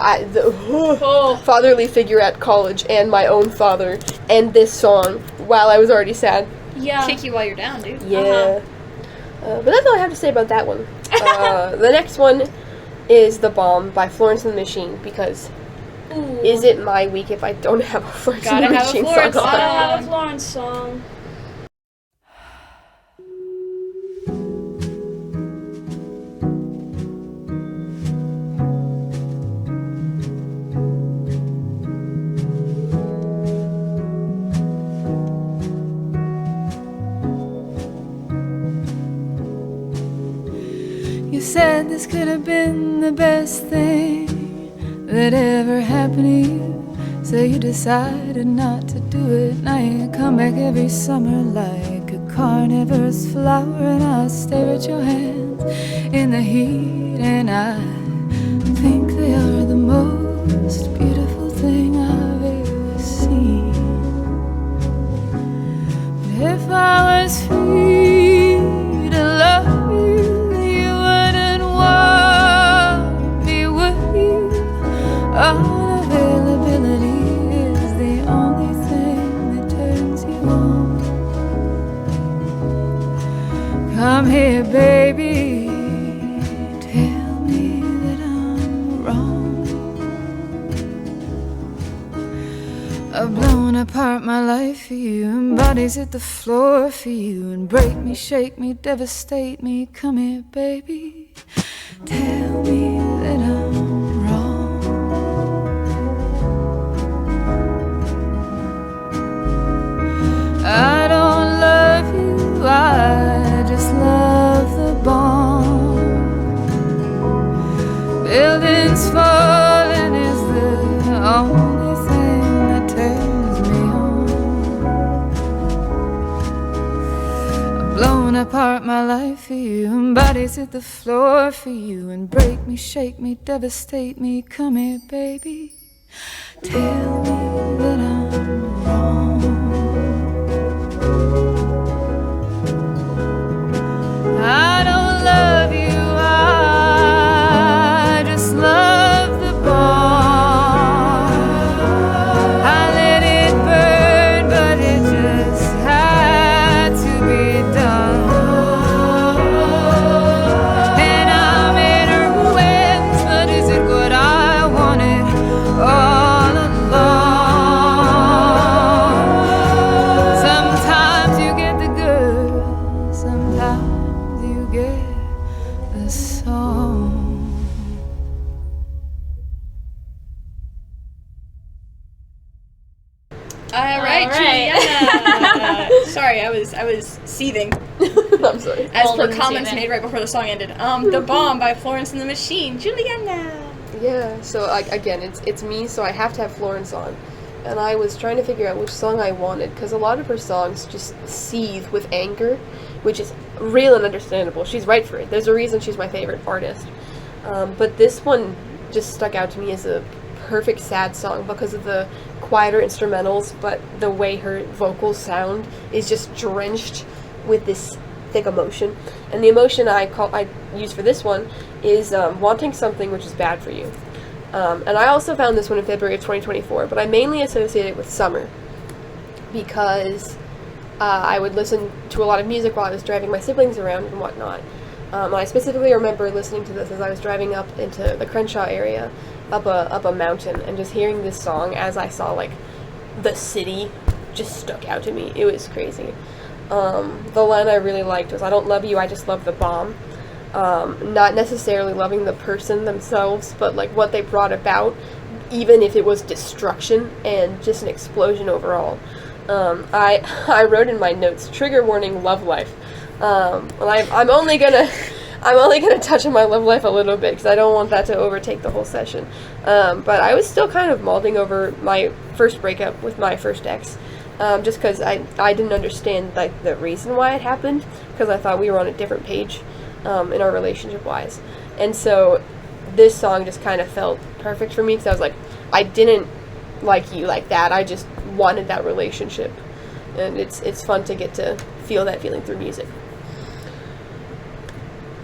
[SPEAKER 3] fatherly figure at college, and my own father, and this song while I was already sad.
[SPEAKER 1] Yeah.
[SPEAKER 2] Kick you while you're down, dude.
[SPEAKER 3] Yeah. But that's all I have to say about that one. The next one is The Bomb by Florence and the Machine, because
[SPEAKER 1] Ooh.
[SPEAKER 3] is it my week if I don't have a Florence and
[SPEAKER 2] Gotta
[SPEAKER 3] the
[SPEAKER 2] have a
[SPEAKER 3] Machine
[SPEAKER 2] Florence
[SPEAKER 3] song?
[SPEAKER 2] song.
[SPEAKER 1] Gotta have a Florence song.
[SPEAKER 5] You said this could have been the best thing that ever happened to you, so you decided not to do it. Now you come back every summer like a carnivorous flower, and I stare at your hands in the heat, and I think they are the most beautiful thing I've ever seen. But if I was free to love you, unavailability is the only thing that turns you on. Come here, baby, tell me that I'm wrong. I've blown apart my life for you, and bodies hit the floor for you, and break me, shake me, devastate me. Come here, baby, tell me that I'm I don't love you, I just love the bomb. Buildings falling is the only thing that turns me on. I've blown apart my life for you, and bodies hit the floor for you, and break me, shake me, devastate me. Come here, baby, tell me that I'm wrong. I don't love you, I just love the bomb. I let it burn, but it just had to be done. And I'm in ruins, but is it what I wanted all along? Sometimes you get the good, sometimes you get the song.
[SPEAKER 2] All right, Julianna. Sorry, I was seething.
[SPEAKER 3] I'm sorry.
[SPEAKER 2] As
[SPEAKER 1] All
[SPEAKER 2] per
[SPEAKER 1] in
[SPEAKER 2] comments
[SPEAKER 1] seething.
[SPEAKER 2] made right before the song ended. The Bomb by Florence and the Machine. Julianna.
[SPEAKER 3] Yeah, so again, it's me, so I have to have Florence on. And I was trying to figure out which song I wanted, because a lot of her songs just seethe with anger, which is real and understandable. She's right for it. There's a reason she's my favorite artist. But this one just stuck out to me as a perfect sad song because of the quieter instrumentals, but the way her vocals sound is just drenched with this thick emotion. And the emotion I use for this one is wanting something which is bad for you. And I also found this one in February of 2024, but I mainly associate it with summer because I would listen to a lot of music while I was driving my siblings around and whatnot. I specifically remember listening to this as I was driving up into the Crenshaw area, up a mountain, and just hearing this song as I saw, like, the city just stuck out to me. It was crazy. The line I really liked was, "I don't love you, I just love the bomb." Not necessarily loving the person themselves, but, like, what they brought about, even if it was destruction and just an explosion overall. I wrote in my notes, "Trigger warning, love life." I'm only gonna touch on my love life a little bit because I don't want that to overtake the whole session. But I was still kind of mulling over my first breakup with my first ex, just because I didn't understand, like, the reason why it happened, because I thought we were on a different page in our relationship wise. And so this song just kind of felt perfect for me because I was like, I didn't like you like that. I just wanted that relationship, and it's fun to get to feel that feeling through music.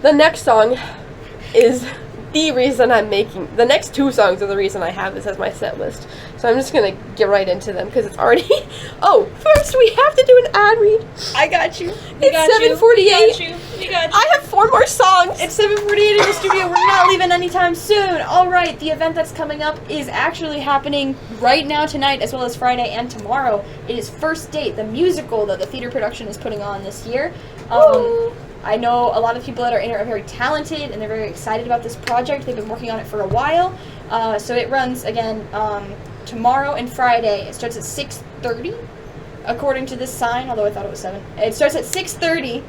[SPEAKER 3] The next song is the reason the next two songs are the reason I have this as my set list. So I'm just gonna get right into them because it's already. Oh, first we have to do an ad read.
[SPEAKER 2] I got you.
[SPEAKER 3] It's 7:48.
[SPEAKER 2] You got you.
[SPEAKER 3] I have 4 more songs.
[SPEAKER 2] It's 7:48 in the studio. We're not leaving anytime soon. All right, the event that's coming up is actually happening right now tonight, as well as Friday and tomorrow. It is First Date, the musical that the theater production is putting on this year. I know a lot of people that are in it are very talented, and they're very excited about this project. They've been working on it for a while. So it runs, again, tomorrow and Friday. It starts at 6:30, according to this sign, although I thought it was 7. It starts at 6:30.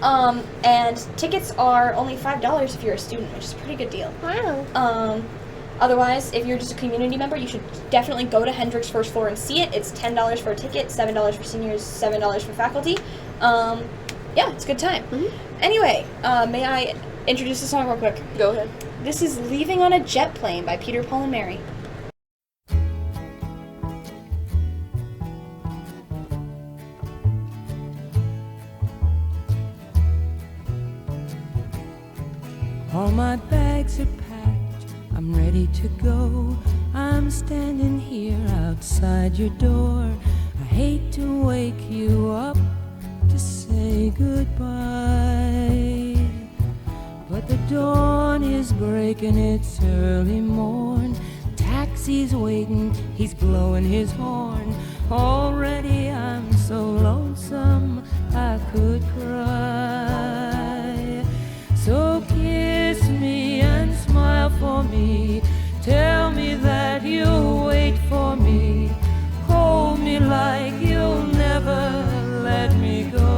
[SPEAKER 2] And tickets are only $5 if you're a student, which is a pretty good deal.
[SPEAKER 3] Wow.
[SPEAKER 2] Otherwise, if you're just a community member, you should definitely go to Hendrick's first floor and see it. It's $10 for a ticket, $7 for seniors, $7 for faculty. Yeah, it's a good time. Anyway, may I introduce the song real quick?
[SPEAKER 3] Go ahead.
[SPEAKER 2] This is Leaving on a Jet Plane by Peter, Paul, and Mary.
[SPEAKER 5] All my bags are packed, I'm ready to go. I'm standing here outside your door. I hate to wake you up to say goodbye, but the dawn is breaking, it's early morn. Taxi's waiting, he's blowing his horn. Already I'm so lonesome I could cry. So kiss me and smile for me, tell me that you'll wait for me. Hold me like you'll never let me go.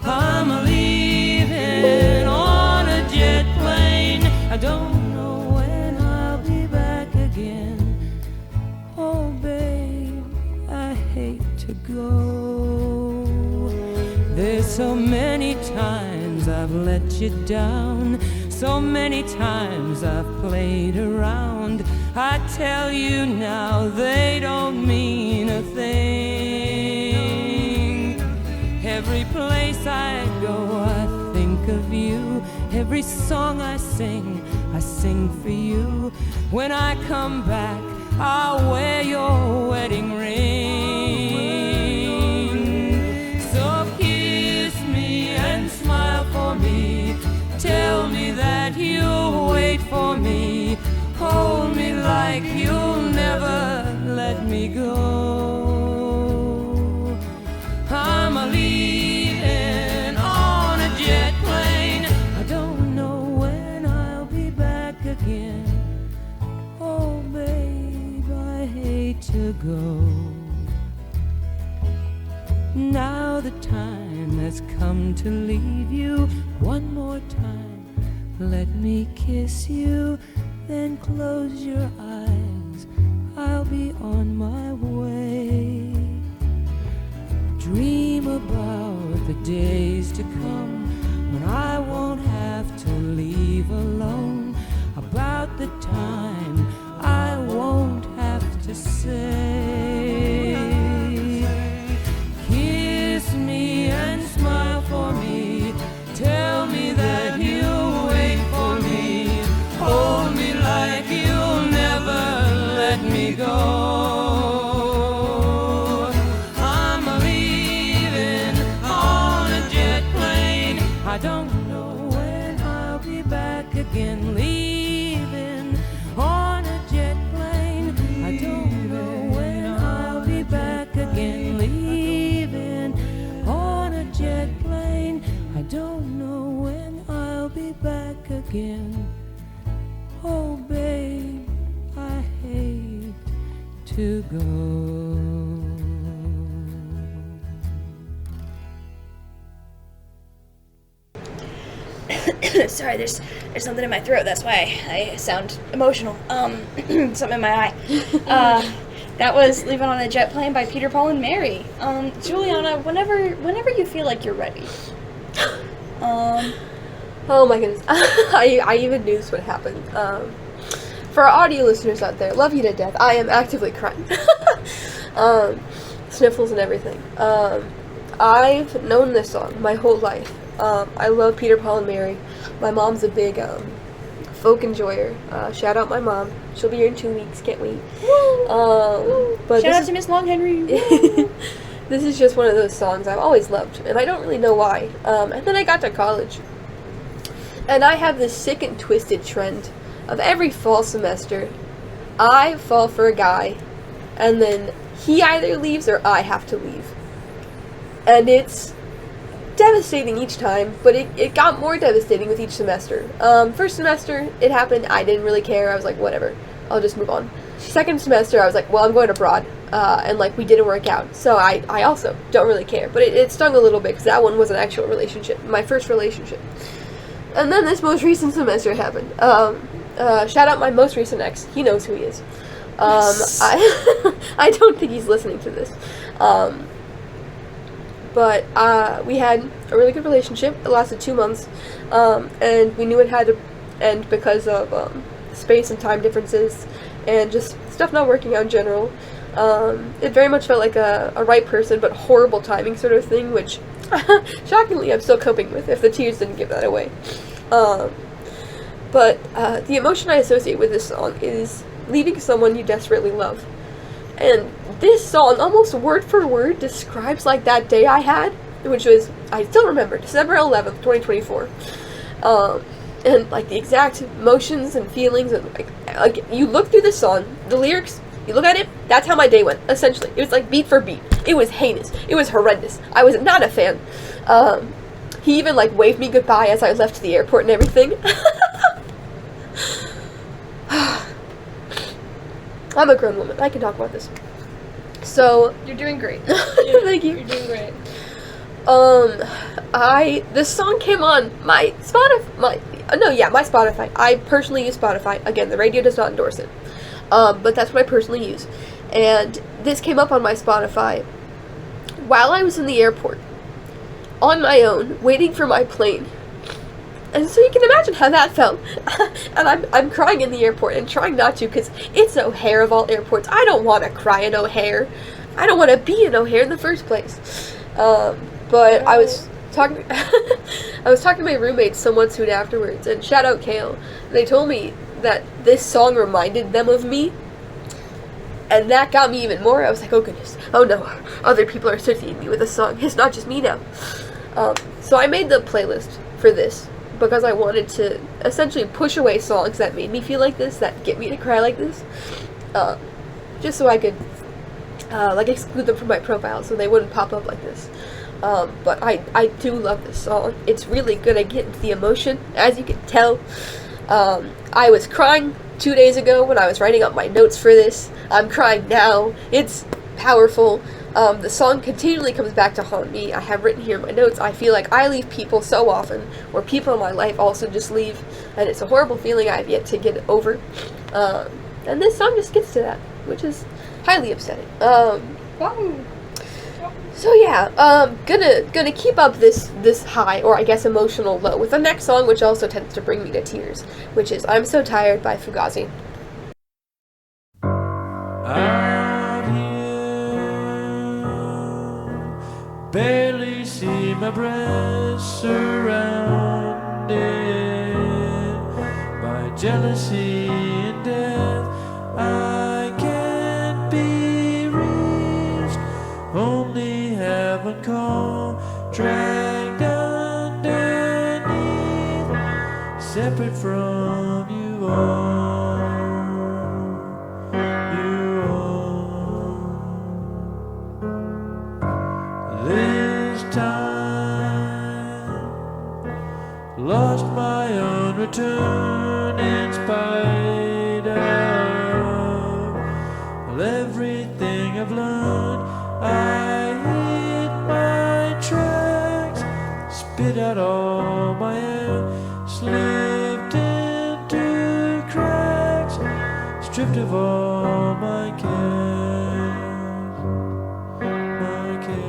[SPEAKER 5] I'm leaving on a jet plane. I don't know when I'll be back again. Oh babe, I hate to go. There's so many times I've let you down, so many times I've played around. I tell you now, they don't mean a thing. Every place I go, I think of you. Every song I sing for you. When I come back, I'll wear your wedding ring. So kiss me and smile for me, tell me that you'll wait for me. Hold me like you'll never let me go. I'm leaving on a jet plane. I don't know when I'll be back again. Oh babe, I hate to go. Now the time has come to leave you. One more time, let me kiss you. Then close your eyes, I'll be on my way. Dream about the days to come when I won't have to leave alone. About the time I won't have to say, again, leaving on a jet plane. I don't know when I'll be back again, leaving on a jet plane. I don't know when I'll be back again. Oh babe, I hate to go.
[SPEAKER 2] Sorry, there's something in my throat. That's why I sound emotional. Something in my eye. That was "Leaving on a Jet Plane" by Peter, Paul, and Mary. Juliana, whenever you feel like you're ready.
[SPEAKER 3] Oh my goodness. I even knew this would happen. For our audio listeners out there, love you to death. I am actively crying. Sniffles and everything. I've known this song my whole life. I love Peter, Paul, and Mary. My mom's a big folk enjoyer. Shout out my mom. She'll be here in 2 weeks. Can't wait. But
[SPEAKER 2] Shout out to Miss Long Henry.
[SPEAKER 3] This is just one of those songs I've always loved, and I don't really know why. And then I got to college, and I have this sick and twisted trend of every fall semester, I fall for a guy, and then he either leaves or I have to leave. And it's devastating each time, but it got more devastating with each semester. First semester, it happened, I didn't really care, I was like, whatever, I'll just move on. Second semester, I was like, well, I'm going abroad, and like, we didn't work out, so I also don't really care, but it stung a little bit, because that one was an actual relationship, my first relationship. And then this most recent semester happened. Shout out my most recent ex, he knows who he is. I don't think he's listening to this. But we had a really good relationship. It lasted 2 months, and we knew it had to end because of space and time differences, and just stuff not working out in general. It very much felt like a right person, but horrible timing sort of thing, which shockingly I'm still coping with, if the tears didn't give that away. But the emotion I associate with this song is leaving someone you desperately love. And this song, almost word for word, describes like that day I had, which was, I still remember, December 11th, 2024. And like the exact emotions and feelings, and like you look through the song, the lyrics, you look at it, that's how my day went, essentially. It was like beat for beat. It was heinous. It was horrendous. I was not a fan. He even like waved me goodbye as I left the airport and everything. I'm a grown woman. I can talk about this. So
[SPEAKER 2] You're doing great.
[SPEAKER 3] thank you.
[SPEAKER 2] You're doing great.
[SPEAKER 3] This song came on my Spotify. My Spotify. I personally use Spotify. Again, the radio does not endorse it. But that's what I personally use. And this came up on my Spotify while I was in the airport, on my own, waiting for my plane. And so you can imagine how that felt. And I'm crying in the airport and trying not to, because it's O'Hare of all airports. I don't want to cry in O'Hare. I don't want to be in O'Hare in the first place. But I was talking to my roommates somewhat soon afterwards, and shout out Kale. They told me that this song reminded them of me, and that got me even more. I was like, oh goodness, oh no, other people are associating me with this song. It's not just me now. So I made the playlist for this because I wanted to essentially push away songs that made me feel like this, that get me to cry like this, just so I could exclude them from my profile so they wouldn't pop up like this. But I do love this song. It's really good at getting to the emotion, as you can tell. I was crying 2 days ago when I was writing up my notes for this. I'm crying now. It's powerful. The song continually comes back to haunt me. I have written here in my notes, I feel like I leave people so often, or people in my life also just leave, and it's a horrible feeling I have yet to get over. And this song just gets to that, which is highly upsetting. So yeah, gonna keep up this high, or I guess emotional low, with the next song, which also tends to bring me to tears, which is I'm So Tired by Fugazi.
[SPEAKER 6] Out here, barely see my breath, surrounded by jealousy and death. I can't be reached, only heaven call, dragged underneath, separate from you all. You all. This time, lost my own return in spite of everything I've learned. I hit my tracks, spit out all my air, slipped into cracks, stripped of all my cares, my cares.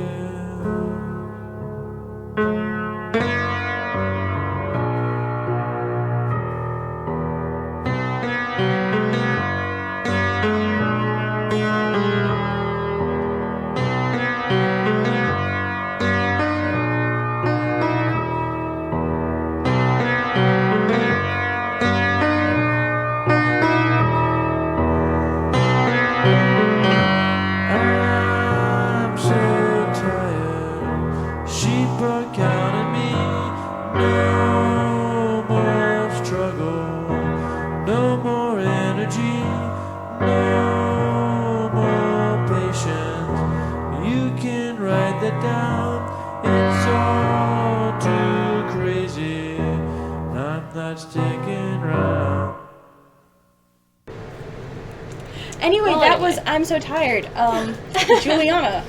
[SPEAKER 6] I'm so tired. She broke out at me. No more struggle. No more energy. No more patience. You can write that down. It's all too crazy. I'm not sticking around.
[SPEAKER 2] Anyway,
[SPEAKER 1] Well,
[SPEAKER 2] that
[SPEAKER 1] anyway.
[SPEAKER 2] was I'm So Tired. Juliana,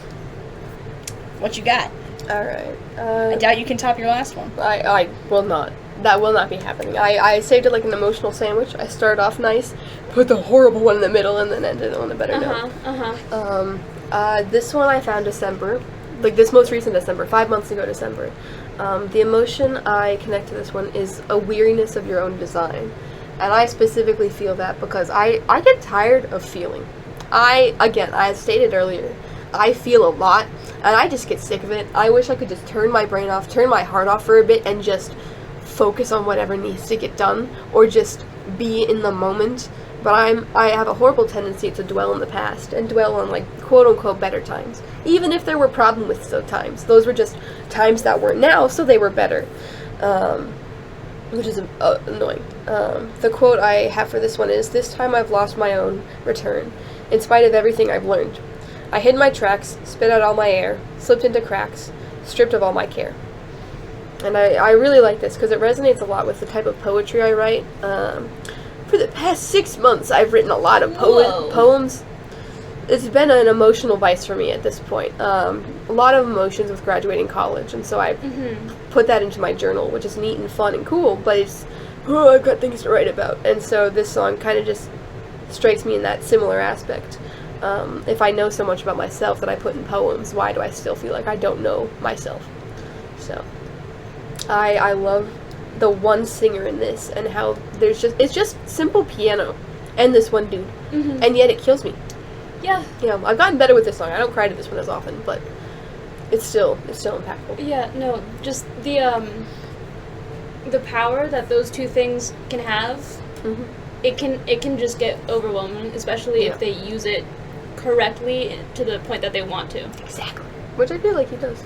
[SPEAKER 2] what you got?
[SPEAKER 3] All right.
[SPEAKER 2] I doubt you can top your last one.
[SPEAKER 3] I will not. That will not be happening. I saved it like an emotional sandwich. I started off nice, put the horrible one in the middle, and then ended on a better note. This one I found December, like this most recent December, 5 months ago December. The emotion I connect to this one is a weariness of your own design. And I specifically feel that because I get tired of feeling. As stated earlier, I feel a lot, and I just get sick of it. I wish I could just turn my brain off, turn my heart off for a bit, and just focus on whatever needs to get done, or just be in the moment. But I have a horrible tendency to dwell in the past, and dwell on, like, quote-unquote better times. Even if there were problems with those times. Those were just times that weren't now, so they were better. Which is annoying. The quote I have for this one is, "This time I've lost my own return, in spite of everything I've learned. I hid my tracks, spit out all my air, slipped into cracks, stripped of all my care." And I really like this because it resonates a lot with the type of poetry I write. For the past 6 months, I've written a lot of poems. It's been an emotional vice for me at this point. A lot of emotions with graduating college, and so I put that into my journal, which is neat and fun and cool, but it's, I've got things to write about. And so this song kind of just strikes me in that similar aspect. If I know so much about myself that I put in poems, why do I still feel like I don't know myself? So, I love the one singer in this, and how it's just simple piano, and this one dude, and yet it kills me.
[SPEAKER 1] Yeah.
[SPEAKER 3] You know, I've gotten better with this song. I don't cry to this one as often, but it's still impactful.
[SPEAKER 1] Yeah, no, just the power that those two things can have, it can just get overwhelming, especially if they use it correctly to the point that they want to.
[SPEAKER 3] Exactly. Which I feel like he does.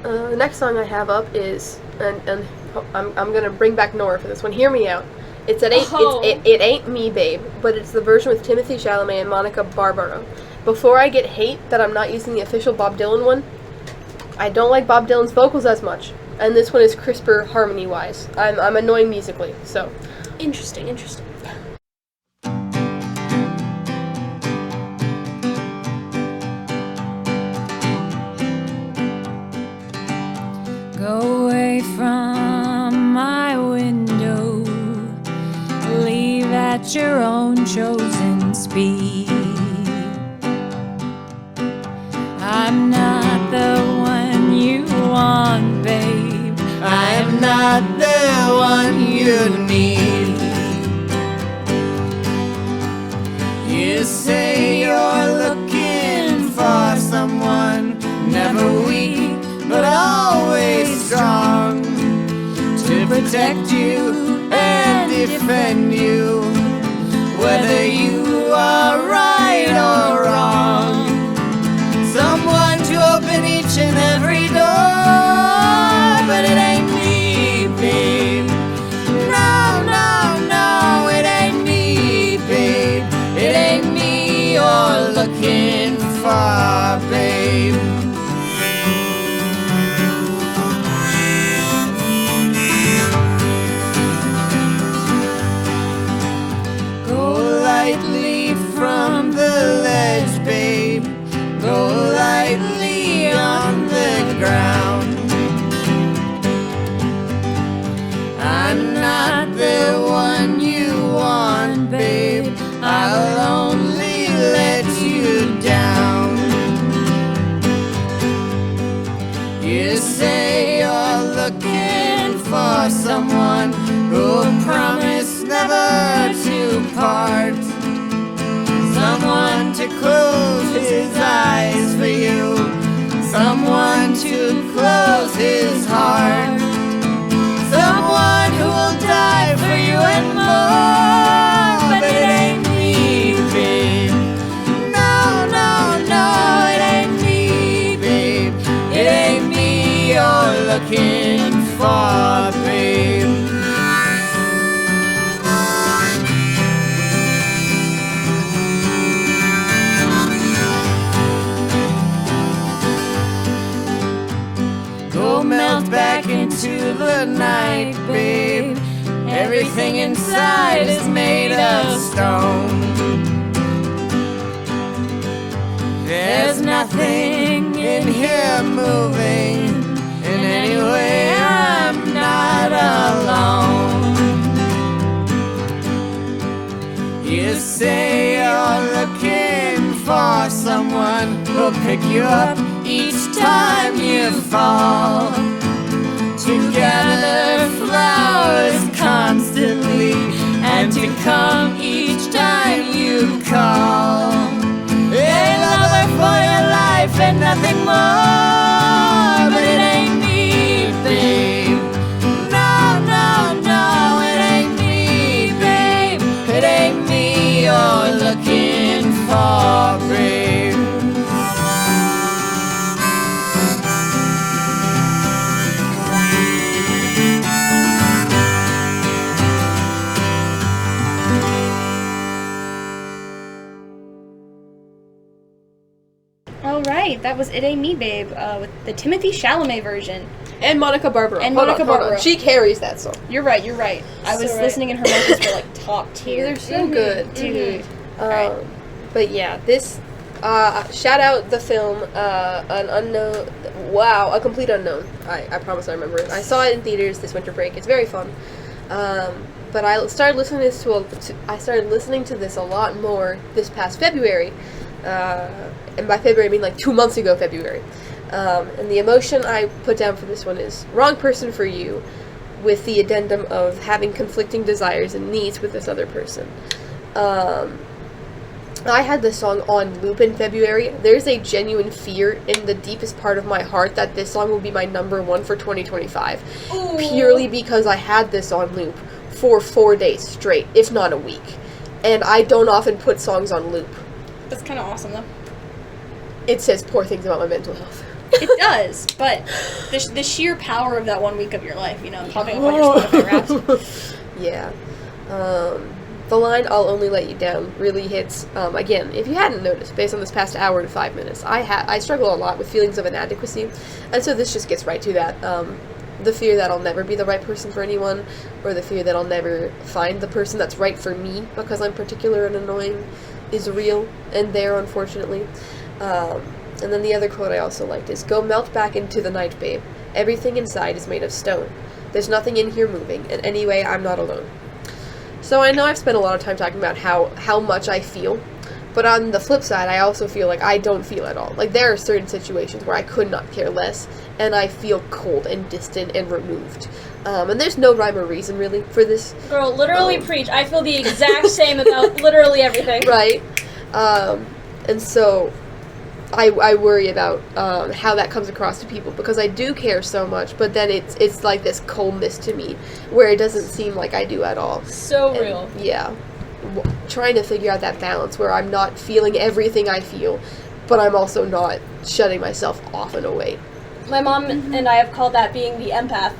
[SPEAKER 3] The next song I have up is, and I'm gonna bring back Nora for this one. Hear me out. It ain't me, babe, but it's the version with Timothy Chalamet and Monica Barbaro. Before I get hate that I'm not using the official Bob Dylan one, I don't like Bob Dylan's vocals as much, and this one is crisper harmony-wise. I'm annoying musically, so.
[SPEAKER 1] Interesting.
[SPEAKER 5] Go away from my window, leave at your own chosen speed. I'm not the one you want, babe. I am not the one you need. You say you're looking for someone never weak, but always strong, to protect you and defend you, whether you are right or wrong. Someone to open each and every door, but it ain't me, babe. No, his heart. Someone who will die for you and more. But it ain't me, babe. No, no, no, it ain't me, babe. It ain't me you're looking for, babe. Go melt back into the night, babe. Everything inside is made of stone. There's nothing in here moving, and anyway I'm not alone. You say you're looking for someone who'll pick you up each time you fall. To gather flowers constantly, and to come each time you call. A lover for your life and nothing more. But it ain't me, babe. No, no, no, it ain't me, babe. It ain't me you're looking for, babe.
[SPEAKER 2] All right, that was It Ain't Me, Babe, with the Timothy Chalamet version.
[SPEAKER 3] And Monica Barbaro.
[SPEAKER 2] And
[SPEAKER 3] Hold
[SPEAKER 2] Monica
[SPEAKER 3] on, hold on.
[SPEAKER 2] Barbaro.
[SPEAKER 3] She carries that song.
[SPEAKER 2] You're right. I was
[SPEAKER 1] So right.
[SPEAKER 2] listening and her vocals were like top tier.
[SPEAKER 3] They're so good.
[SPEAKER 2] Dude.
[SPEAKER 3] But yeah, this shout out the film, an unknown. Wow, a complete unknown. I promise I remember it. I saw it in theaters this winter break. It's very fun. But I started listening to this a lot more this past February. And by February I mean like 2 months ago February. And the emotion I put down for this one is wrong person for you, with the addendum of having conflicting desires and needs with this other person. I had this song on loop in February. There's a genuine fear in the deepest part of my heart that this song will be my number one for 2025.
[SPEAKER 1] Ooh.
[SPEAKER 3] Purely because I had this on loop for 4 days straight, if not a week. And I don't often put songs on loop.
[SPEAKER 2] That's kind of awesome, though.
[SPEAKER 3] It says poor things about my mental health.
[SPEAKER 2] It does, but the sheer power of that 1 week of your life, you know, popping up on your Spotify Wrapped.
[SPEAKER 3] Yeah. The line, I'll only let you down, really hits. Again, if you hadn't noticed, based on this past hour and 5 minutes, I struggle a lot with feelings of inadequacy, and so this just gets right to that. The fear that I'll never be the right person for anyone, or the fear that I'll never find the person that's right for me because I'm particular and annoying, is real and there, unfortunately. And then the other quote I also liked is, go melt back into the night, babe. Everything inside is made of stone. There's nothing in here moving, and anyway, I'm not alone. So I know I've spent a lot of time talking about how much I feel, but on the flip side, I also feel like I don't feel at all. Like, there are certain situations where I could not care less, and I feel cold and distant and removed. And there's no rhyme or reason, really, for this.
[SPEAKER 1] Girl, literally preach. I feel the exact same about literally everything.
[SPEAKER 3] Right? And so I worry about how that comes across to people, because I do care so much, but then it's like this coldness to me where it doesn't seem like I do at all.
[SPEAKER 1] So
[SPEAKER 3] And,
[SPEAKER 1] real.
[SPEAKER 3] yeah. Trying to figure out that balance where I'm not feeling everything I feel, but I'm also not shutting myself off and away.
[SPEAKER 1] My mom and I have called that being the empath.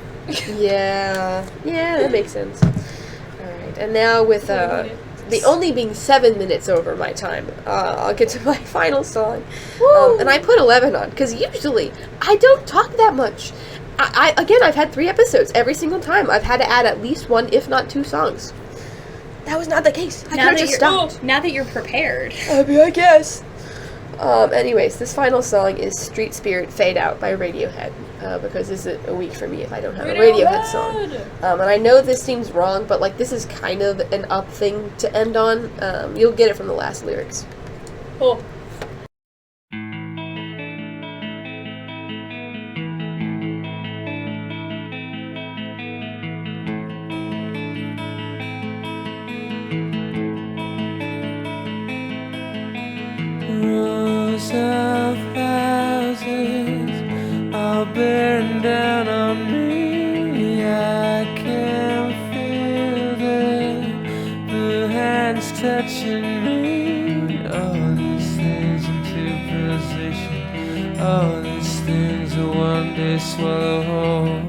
[SPEAKER 3] Yeah, that makes sense. Alright, and now with the only being 7 minutes over my time, I'll get to my final song. And I put 11 on, because usually I don't talk that much. I've had 3 episodes. Every single time I've had to add at least 1, if not 2 songs. That was not the case. I could have just stopped.
[SPEAKER 2] Now that you're prepared.
[SPEAKER 3] I guess. Anyways, this final song is Street Spirit Fade Out by Radiohead, because this is a week for me if I don't have a Radiohead song. And I know this seems wrong, but like, this is kind of an up thing to end on. You'll get it from the last lyrics.
[SPEAKER 1] Cool.
[SPEAKER 6] Rows of houses all bearing down on touching me. All these things into position. All these things will one day swallow whole.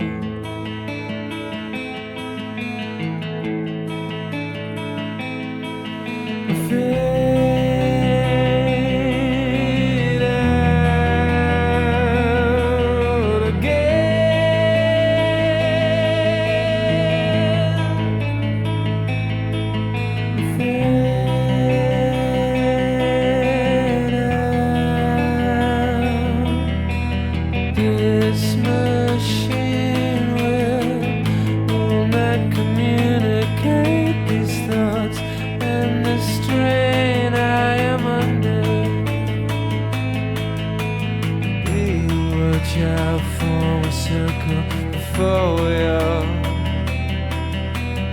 [SPEAKER 6] Before we all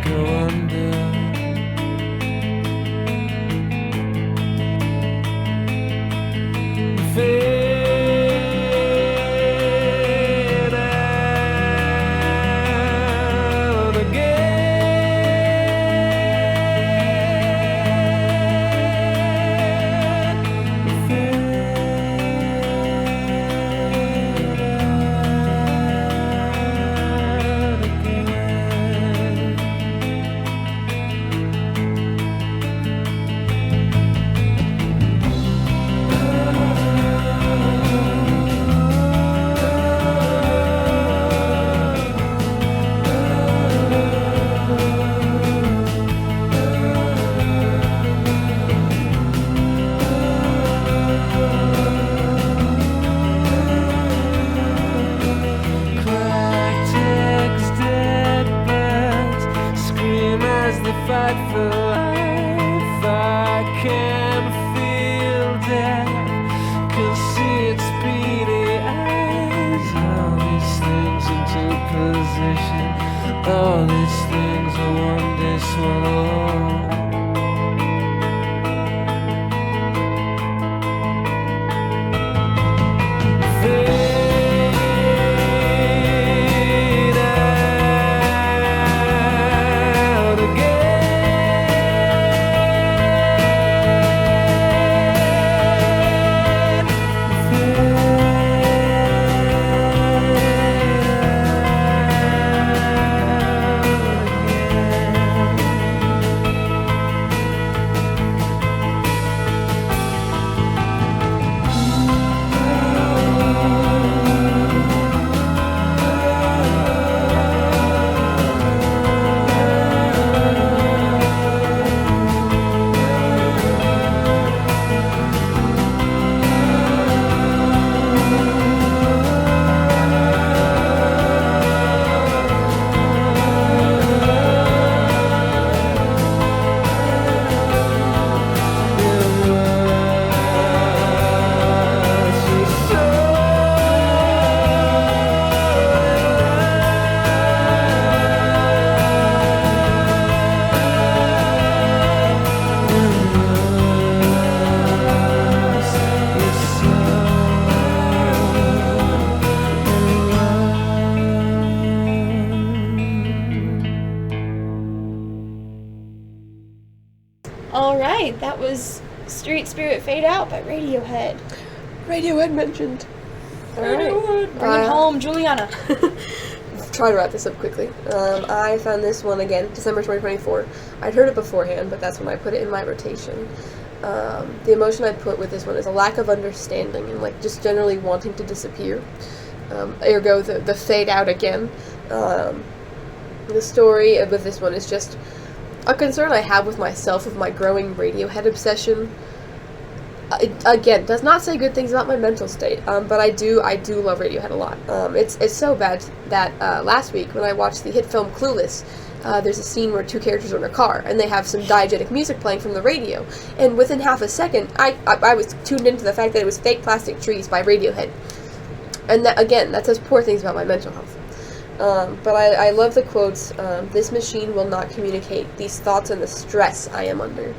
[SPEAKER 6] go under. Fade out again. Cracked eggs, dead birds, scream as they fight for life. I can feel death, can see its beady eyes. All these things into position. All these things will one day swallow. Fade out again.
[SPEAKER 2] All right, that was Street Spirit Fade Out by Radiohead.
[SPEAKER 3] Radiohead mentioned. Alright.
[SPEAKER 2] Bring it home, Julianna.
[SPEAKER 3] Try to wrap this up quickly. I found this one again, December 2024. I'd heard it beforehand, but that's when I put it in my rotation. The emotion I put with this one is a lack of understanding and like just generally wanting to disappear. Ergo, the fade out again. The story with this one is just a concern I have with myself of my growing Radiohead obsession. It, again, does not say good things about my mental state, but I do love Radiohead a lot. It's so bad that last week when I watched the hit film Clueless, there's a scene where two characters are in a car and they have some diegetic music playing from the radio, and within half a second I was tuned into the fact that it was Fake Plastic Trees by Radiohead, and that says poor things about my mental health. But I love the quotes. This machine will not communicate these thoughts and the stress I am under.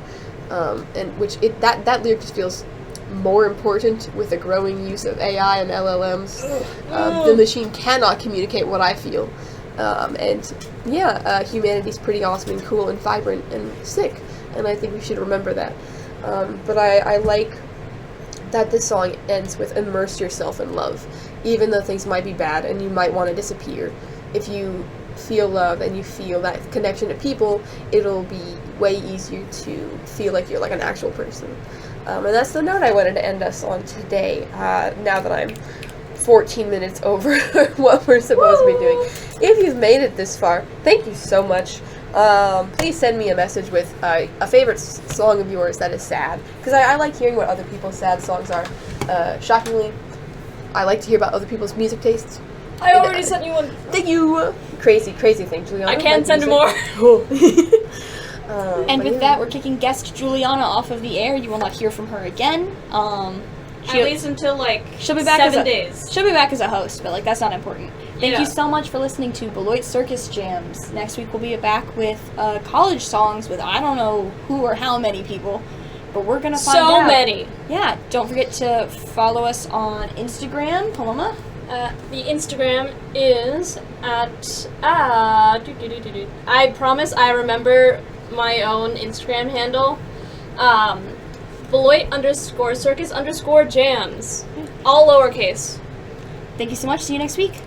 [SPEAKER 3] And which that lyric just feels more important with the growing use of AI and LLMs. The machine cannot communicate what I feel. Humanity's pretty awesome and cool and vibrant and sick. and I think we should remember that. But I like that this song ends with immerse yourself in love, even though things might be bad and you might want to disappear. If you feel love and you feel that connection to people, it'll be way easier to feel like you're like an actual person. And that's the note I wanted to end us on today, now that I'm 14 minutes over what we're supposed to be doing. If you've made it this far, thank you so much. Please send me a message with a favorite song of yours that is sad, because I like hearing what other people's sad songs are. Shockingly, I like to hear about other people's music tastes.
[SPEAKER 1] I already sent you one.
[SPEAKER 3] Thank you. Crazy thing, Julianna.
[SPEAKER 1] I can't send more.
[SPEAKER 2] And with that, we're kicking guest Julianna off of the air. You will not hear from her again.
[SPEAKER 1] At least until
[SPEAKER 2] she'll be back
[SPEAKER 1] 7 days.
[SPEAKER 2] She'll be back as a host, but that's not important. Thank
[SPEAKER 1] Yeah.
[SPEAKER 2] you so much for listening to Beloit Circus Jams. Next week we'll be back with college songs with I don't know who or how many people, but we're gonna find out.
[SPEAKER 1] So many.
[SPEAKER 2] Yeah. Don't forget to follow us on Instagram, Paloma.
[SPEAKER 1] The Instagram is at I promise I remember my own Instagram handle. Beloit _circus_jams. All lowercase.
[SPEAKER 2] Thank you so much. See you next week.